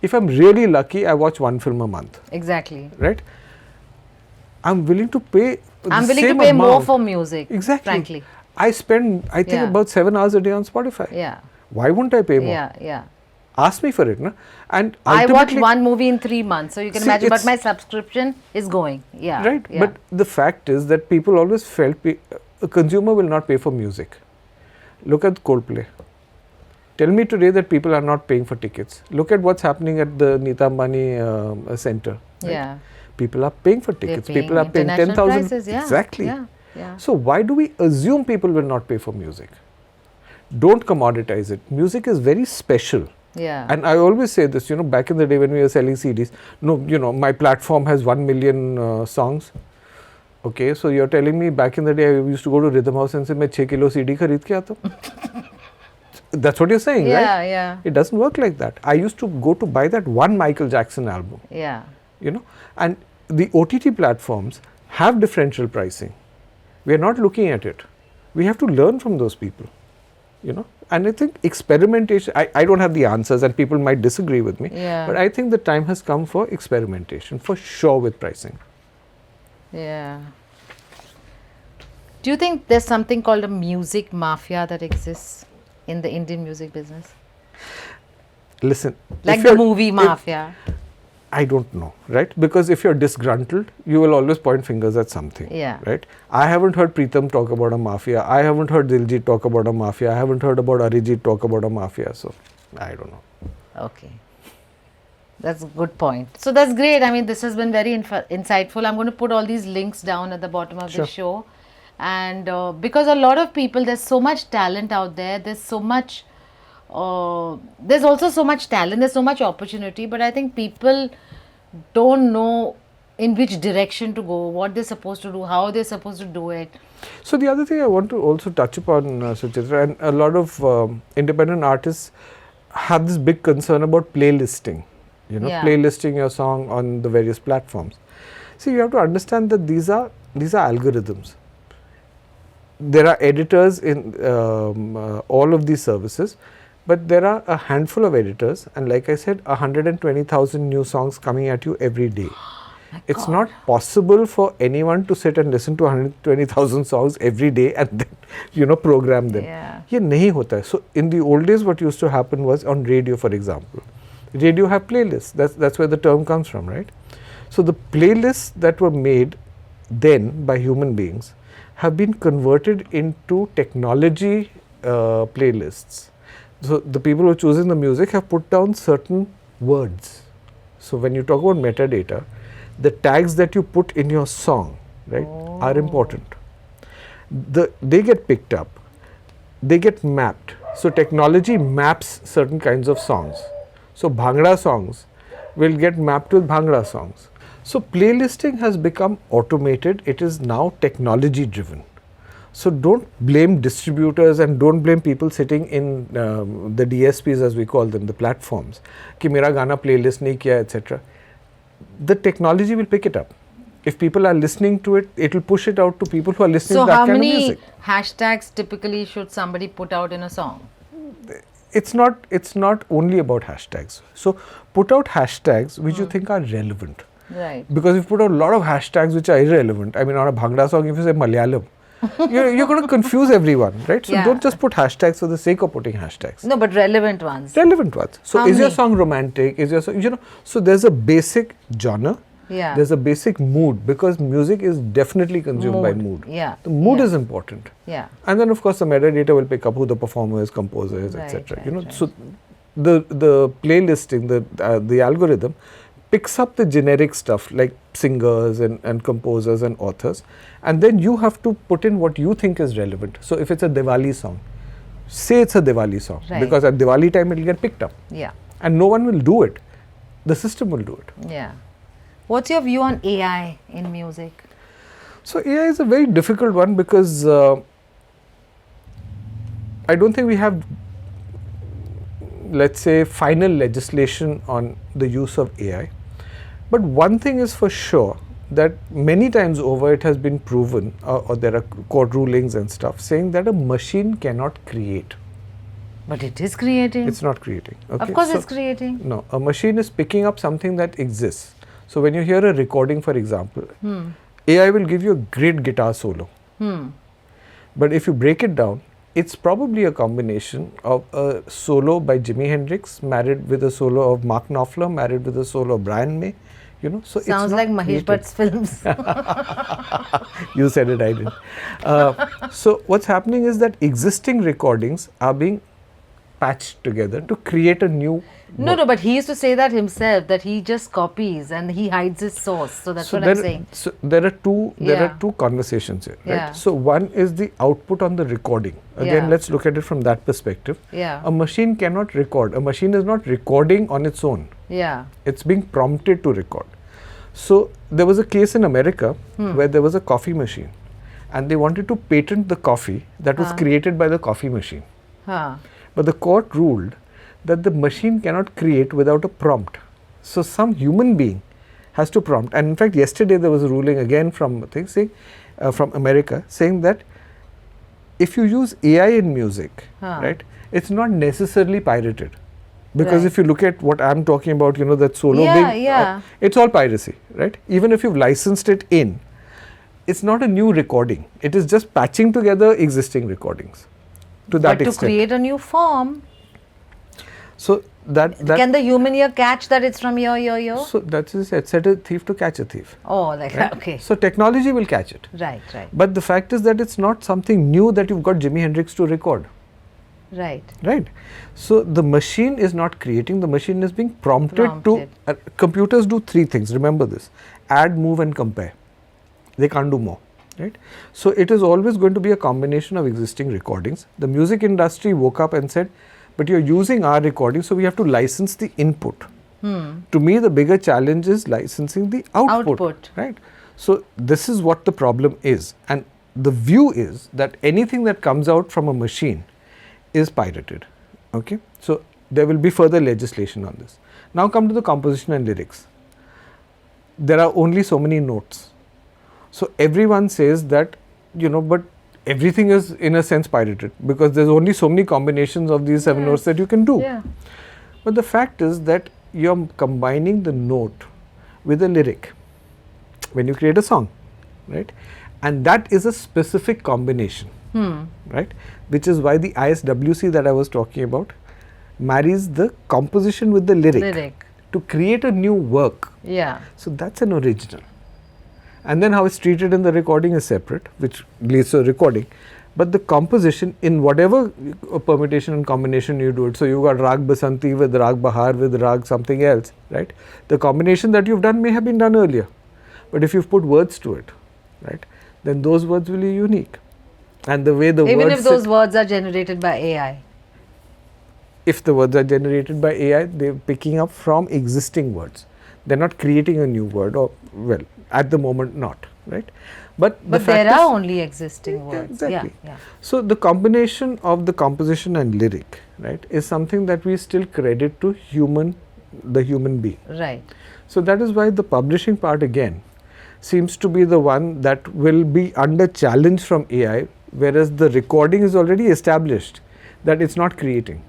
If I'm really lucky, I watch one film a month. Exactly. Right? I'm willing to pay more for music. Exactly. Frankly. I spend, I think, about 7 hours a day on Spotify. Yeah. Why wouldn't I pay more? Yeah. Ask me for it, na? And I watch one movie in 3 months, so you can imagine. But my subscription is going. Yeah. Right. Yeah. But the fact is that people always felt a consumer will not pay for music. Look at Coldplay. Tell me today that people are not paying for tickets. Look at what's happening at the Nita Ambani Center. Right? Yeah. People are paying for tickets. People are paying 10,000. Yeah. Exactly. Yeah. So why do we assume people will not pay for music? Don't commoditize it. Music is very special. Yeah. And I always say this, back in the day when we were selling CDs, my platform has 1 million songs. Okay, so you're telling me back in the day I used to go to Rhythm House and say, मैं 6 kilo CD खरीद के आता हूँ. That's what you're saying, right? Yeah. It doesn't work like that. I used to go to buy that one Michael Jackson album. Yeah. And the OTT platforms have differential pricing. We are not looking at it. We have to learn from those people, And I think experimentation, I don't have the answers and people might disagree with me. Yeah. But I think the time has come for experimentation, for sure, with pricing. Yeah. Do you think there's something called a music mafia that exists in the Indian music business? listen. Like if the you're- movie if- Mafia. I don't know, right? Because if you're disgruntled, you will always point fingers at something, Yeah. right? I haven't heard Pritam talk about a mafia. I haven't heard Diljit talk about a mafia. I haven't heard about Arijit talk about a mafia. So, I don't know. Okay. That's a good point. So that's great. I mean, this has been very insightful. I'm going to put all these links down at the bottom of Sure. the show. And because a lot of people, there's so much talent out there. There's so much, there's also so much talent. There's so much opportunity. But I think people don't know in which direction to go, what they're supposed to do, how they're supposed to do it. So, the other thing I want to also touch upon, Suchitra, and a lot of independent artists have this big concern about playlisting. You know, Yeah. playlisting your song on the various platforms. See, you have to understand that these are algorithms. There are editors in all of these services, but there are a handful of editors, and like I said, 120,000 new songs coming at you every day. It's not possible for anyone to sit and listen to 120,000 songs every day and then, program them. Yeah. ये नहीं होता है. So in the old days, what used to happen was on radio, for example. Radio have playlists. That's where the term comes from, right? So the playlists that were made then by human beings have been converted into technology playlists. So the people who are choosing the music have put down certain words. So when you talk about metadata, the tags that you put in your song, right, are important. They get picked up, they get mapped. So technology maps certain kinds of songs. So Bhangra songs will get mapped with Bhangra songs. So playlisting has become automated. It is now technology driven. So don't blame distributors and don't blame people sitting in the DSPs, as we call them, the platforms. Ki mera gana playlist nahi kiya, etc. The technology will pick it up. If people are listening to it, it will push it out to people who are listening So to that how kind of many music. hashtags typically should somebody put out in a song? It's not only about hashtags. So put out hashtags which you think are relevant. Right. Because if you put out a lot of hashtags which are irrelevant, I mean, on a Bhangra song, if you say Malayalam, you're going to confuse everyone, right? So Yeah. don't just put hashtags for the sake of putting hashtags. No, but relevant ones. Relevant ones. So How is your many? song romantic? Is your song, so there's a basic genre. Yeah. There's a basic mood, because music is definitely consumed by mood. Yeah. The mood Yeah. is important. Yeah. And then of course the metadata will pick up who the performer is, composer is, Right, etc. right, So the playlisting, the algorithm picks up the generic stuff like singers and composers and authors, and then you have to put in what you think is relevant. So if it's a Diwali song, say it's a Diwali song, Right. because at Diwali time it will get picked up, Yeah. and no one will do it. The system will do it. Yeah. What's your view on AI in music? So AI is a very difficult one, because I don't think we have, let's say, final legislation on the use of AI. But one thing is for sure, that many times over it has been proven, or there are court rulings and stuff saying that a machine cannot create. But it is creating. It's not creating. Okay? Of course So- it's creating. No, a machine is picking up something that exists. So when you hear a recording, for example, AI will give you a great guitar solo. But if you break it down, it's probably a combination of a solo by Jimi Hendrix married with a solo of Mark Knopfler married with a solo of Brian May. So it's Sounds not like Mahesh created. Bhatt's films. You said it, I didn't. So what's happening is that existing recordings are being patched together to create a new. No, but he used to say that himself, that he just copies and he hides his source. So that's what I'm saying. So there are two. There Yeah. are two conversations here, right? Yeah. So one is the output on the recording. Again, Yeah. let's look at it from that perspective. Yeah. A machine cannot record. A machine is not recording on its own. Yeah. It's being prompted to record. So there was a case in America where there was a coffee machine, and they wanted to patent the coffee that was created by the coffee machine. Huh. But the court ruled that the machine cannot create without a prompt. So some human being has to prompt. And in fact, yesterday there was a ruling again from from America saying that if you use AI in music, right, it's not necessarily pirated. Because Right. if you look at what I'm talking about, that solo Yeah, being, yeah. it's all piracy, right? Even if you've licensed it in, it's not a new recording. It is just patching together existing recordings to that But to extent. create a new form. So that Can the human ear catch that it's from your? So that's just it. Set a thief to catch a thief. Oh, like Right? okay. So technology will catch it. Right. But the fact is that it's not something new that you've got Jimi Hendrix to record. Right. Right. So the machine is not creating, the machine is being prompted. To computers do three things, remember this: add, move and compare. They can't do more. Right. So it is always going to be a combination of existing recordings. The music industry woke up and said, but you're using our recording, so we have to license the input. To me, the bigger challenge is licensing the output. Right. So this is what the problem is, and the view is that anything that comes out from a machine is pirated. Okay. So there will be further legislation on this. Now come to the composition and lyrics. There are only so many notes. So everyone says that, but everything is in a sense pirated because there's only so many combinations of these 7 notes that you can do. Yeah. But the fact is that you're combining the note with a lyric when you create a song, right? And that is a specific combination, right? Which is why the ISWC that I was talking about marries the composition with the lyric to create a new work. Yeah. So that's an original. And then how it's treated in the recording is separate, which leads to a recording. But the composition in whatever permutation and combination you do it, so you got Rag Basanti with Rag Bahar with Rag something else, right? The combination that you've done may have been done earlier. But if you've put words to it, right, then those words will be unique. And the way the words... Even if those words are generated by AI. If the words are generated by AI, they're picking up from existing words. They're not creating a new word, or, well, at the moment not, right? But there are only existing words. Exactly. Yeah. So the combination of the composition and lyric, right, is something that we still credit to the human being. Right. So that is why the publishing part again seems to be the one that will be under challenge from AI, whereas the recording is already established that it's not creating.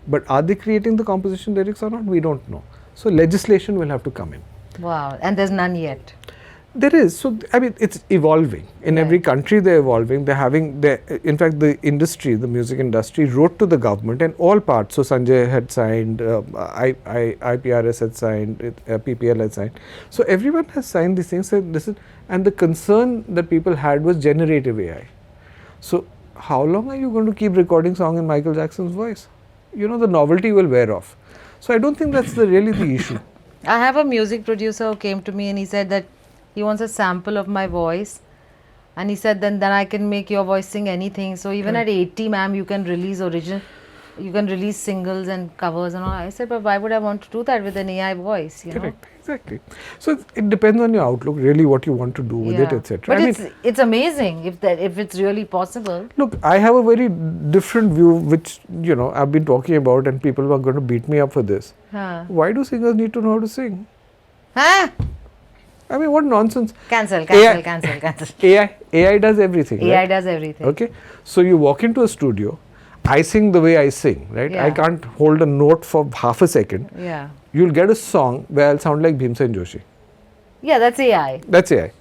But are they creating the composition lyrics or not? We don't know. So legislation will have to come in. Wow. And there's none yet. There is. So, I mean, it's evolving. In every country, they're evolving. They're having, in fact, the industry, the music industry wrote to the government and all parts. So, Sanjay had signed, IPRS had signed, PPL had signed. So, everyone has signed these things. And the concern that people had was generative AI. So, how long are you going to keep recording song in Michael Jackson's voice? The novelty will wear off. So, I don't think that's really the issue. I have a music producer who came to me and he said that he wants a sample of my voice, and he said then I can make your voice sing anything. So even at 80, ma'am, you can release singles and covers and all. I said, but why would I want to do that with an AI voice? Correct, exactly. So it depends on your outlook, really, what you want to do with it, etc. But it's amazing if it's really possible. Look, I have a very different view, which I've been talking about, and people are going to beat me up for this. Why do singers need to know how to sing? I mean, what nonsense. Cancel. AI does everything. AI does everything. Okay. So you walk into a studio, I sing the way I sing, right? Yeah. I can't hold a note for half a second. Yeah. You'll get a song where I'll sound like Bhimsen Joshi. Yeah, that's AI. That's AI.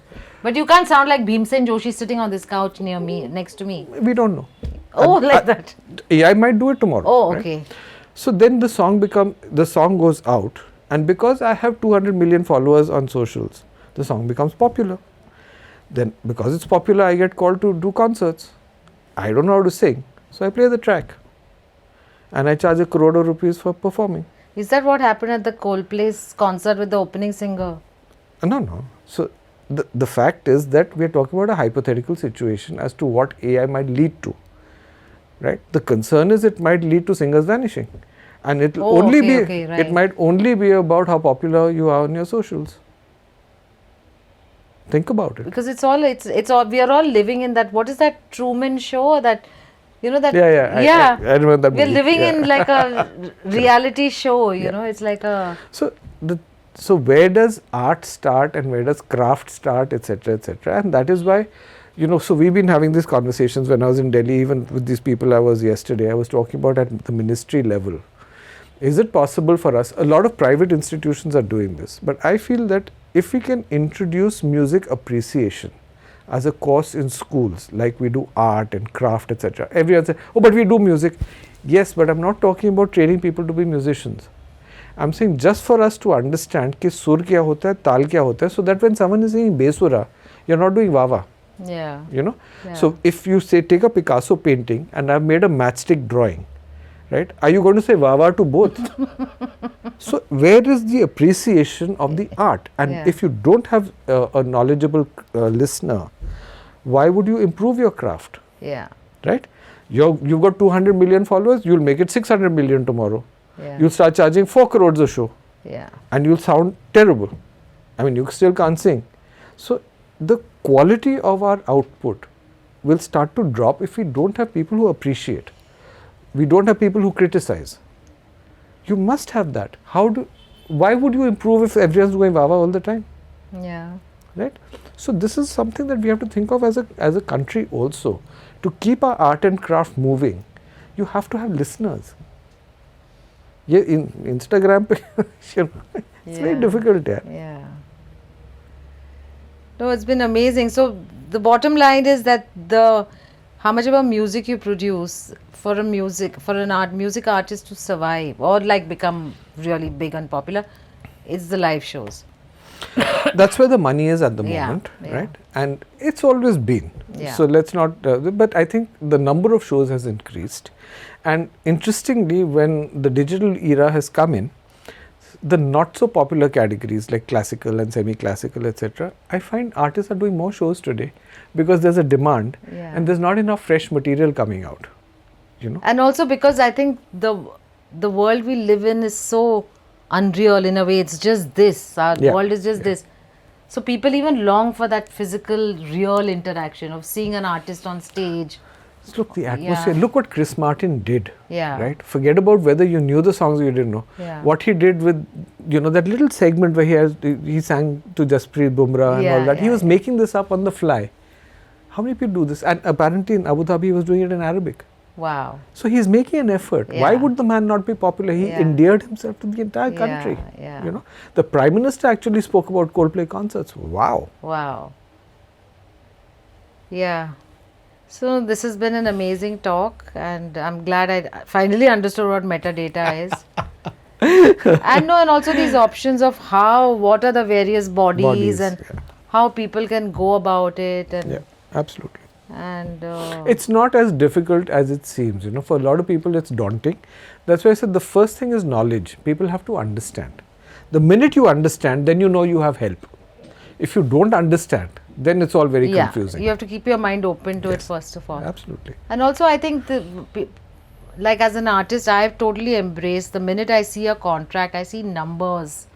But you can't sound like Bhimsen Joshi sitting on this couch next to me. We don't know. Oh, that. AI might do it tomorrow. Oh, okay. Right? So then the song goes out, and because I have 200 million followers on socials, the song becomes popular. Then because it's popular, I get called to do concerts. I don't know how to sing, so I play the track. And I charge 1 crore rupees for performing. Is that what happened at the Coldplay's concert with the opening singer? No. So the fact is that we are talking about a hypothetical situation as to what AI might lead to. Right? The concern is it might lead to singers vanishing. And it will it might only be about how popular you are on your socials. Think about it. Because it's all we are all living in that, what is that Truman Show that I remember that movie. We're living in like a reality show, it's like a... So where does art start and where does craft start, etc., etc. And that is why, so we've been having these conversations when I was in Delhi, even with these people I was yesterday, I was talking about at the ministry level. Is it possible for us? A lot of private institutions are doing this, but I feel that if we can introduce music appreciation as a course in schools, like we do art and craft, etc. Everyone says, oh, but we do music. Yes, but I'm not talking about training people to be musicians. I'm saying just for us to understand कि सुर क्या होता है, ताल क्या होता है, so that when someone is saying besura, you're not doing wawa. Yeah. You know. Yeah. So if you say take a Picasso painting and I've made a matchstick drawing, right? Are you going to say wawa to both? So where is the appreciation of the art? And Yeah. if you don't have a knowledgeable listener, why would you improve your craft? Yeah. Right? You've got 200 million followers, you'll make it 600 million tomorrow. Yeah. You'll start charging 4 crores a show. Yeah. And you'll sound terrible. I mean, you still can't sing. So the quality of our output will start to drop if we don't have people who appreciate. We don't have people who criticize. You must have that. Why would you improve if everyone's doing wawa all the time? Yeah. Right? So this is something that we have to think of as a country also. To keep our art and craft moving, you have to have listeners. Yeah, in Instagram, you know, it's very difficult. Yeah. No, it's been amazing. So the bottom line is that how much of a music you produce for an music artist to survive or like become really big and popular, it's the live shows. That's where the money is at the Yeah, moment, yeah. right? And it's always been. Yeah. So let's not. But I think the number of shows has increased, and interestingly, when the digital era has come in, the not so popular categories like classical and semi-classical, etc., I find artists are doing more shows today because there's a demand Yeah. and there's not enough fresh material coming out. You know. And also because I think the world we live in is so unreal in a way. It's just this. Our Yeah. world is just this. So people even long for that physical, real interaction of seeing an artist on stage. Look, the atmosphere. Yeah. Look what Chris Martin did. Yeah. Right. Forget about whether you knew the songs or you didn't know. Yeah. What he did with, that little segment where he sang to Jasprit Bumrah and Yeah, all that. He yeah, was yeah. making this up on the fly. How many people do this? And apparently in Abu Dhabi he was doing it in Arabic. Wow. So he's making an effort. Why Yeah. would the man not be popular? He Yeah. endeared himself to the entire Yeah, country. yeah. The Prime Minister actually spoke about Coldplay concerts. Wow. Wow. Yeah. So this has been an amazing talk, and I'm glad I finally understood what metadata is. and also these options of what are the various bodies and yeah. how people can go about it, and Yeah, absolutely. and It's not as difficult as it seems. For a lot of people it's daunting. That's why I said the first thing is knowledge. People have to understand. The minute you understand, then you know you have help. If you don't understand, then it's all very confusing. you have to keep your mind open to it first of all. Absolutely. And also I think like as an artist, I've totally embraced the minute I see a contract, I see numbers,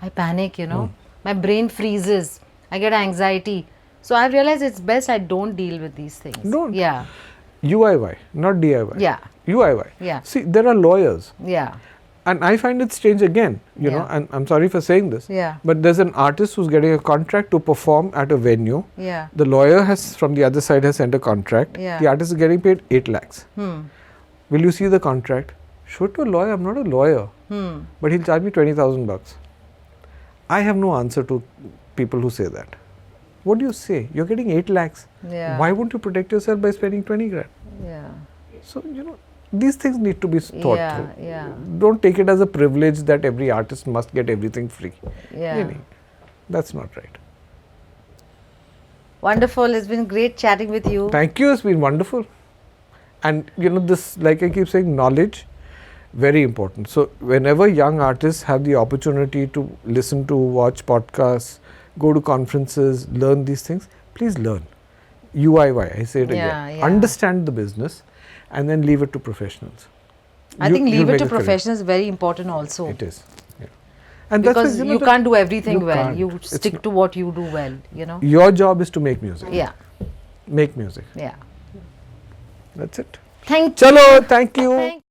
I panic, my brain freezes, I get anxiety. So I've realized it's best I don't deal with these things. Don't. Yeah. UIY, not DIY. Yeah. UIY. Yeah. See, there are lawyers. Yeah. And I find it strange again, Yeah. and I'm sorry for saying this. Yeah. But there's an artist who's getting a contract to perform at a venue. Yeah. The lawyer from the other side has sent a contract. Yeah. The artist is getting paid 8 lakhs. Hmm. Will you see the contract? Show it to a lawyer. I'm not a lawyer. Hmm. But he'll charge me 20,000 bucks. I have no answer to people who say that. What do you say? You're getting 8 lakhs. Yeah. Why won't you protect yourself by spending 20 grand? Yeah. So, these things need to be thought through. Yeah. Don't take it as a privilege that every artist must get everything free. Yeah. Really, that's not right. Wonderful. It's been great chatting with you. Thank you. It's been wonderful. And this, like I keep saying, knowledge, very important. So whenever young artists have the opportunity to listen to, watch podcasts, go to conferences, learn these things, please learn. UIY, I say it again. Yeah. Understand the business and then leave it to professionals. I think leave you'll it make to a career. professionals is very important also. It is. Yeah. And Because that's you can't do everything you well. can't. You It's stick to what you do well, Your job is to make music. Yeah. Make music. Yeah. That's it. Thank you. Chalo, thank you.